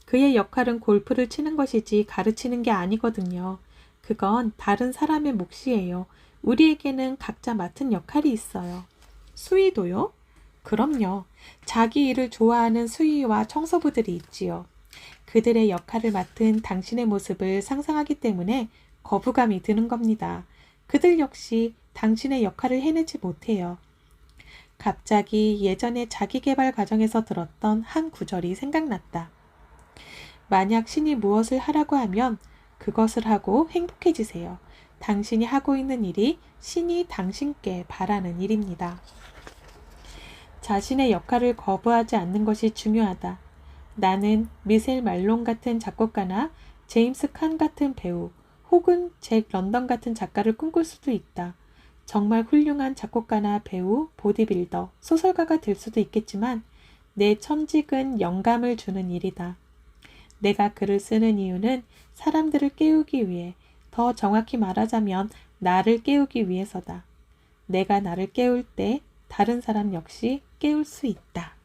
그의 역할은 골프를 치는 것이지 가르치는 게 아니거든요. 그건 다른 사람의 몫이에요. 우리에게는 각자 맡은 역할이 있어요. 수의도요? 그럼요. 자기 일을 좋아하는 수의와 청소부들이 있지요. 그들의 역할을 맡은 당신의 모습을 상상하기 때문에 거부감이 드는 겁니다. 그들 역시 당신의 역할을 해내지 못해요. 갑자기 예전에 자기계발 과정에서 들었던 한 구절이 생각났다. 만약 신이 무엇을 하라고 하면 그것을 하고 행복해지세요. 당신이 하고 있는 일이 신이 당신께 바라는 일입니다. 자신의 역할을 거부하지 않는 것이 중요하다. 나는 미셀 말론 같은 작곡가나 제임스 칸 같은 배우 혹은 잭 런던 같은 작가를 꿈꿀 수도 있다. 정말 훌륭한 작곡가나 배우, 보디빌더, 소설가가 될 수도 있겠지만 내 천직은 영감을 주는 일이다. 내가 글을 쓰는 이유는 사람들을 깨우기 위해, 더 정확히 말하자면 나를 깨우기 위해서다. 내가 나를 깨울 때 다른 사람 역시 깨울 수 있다.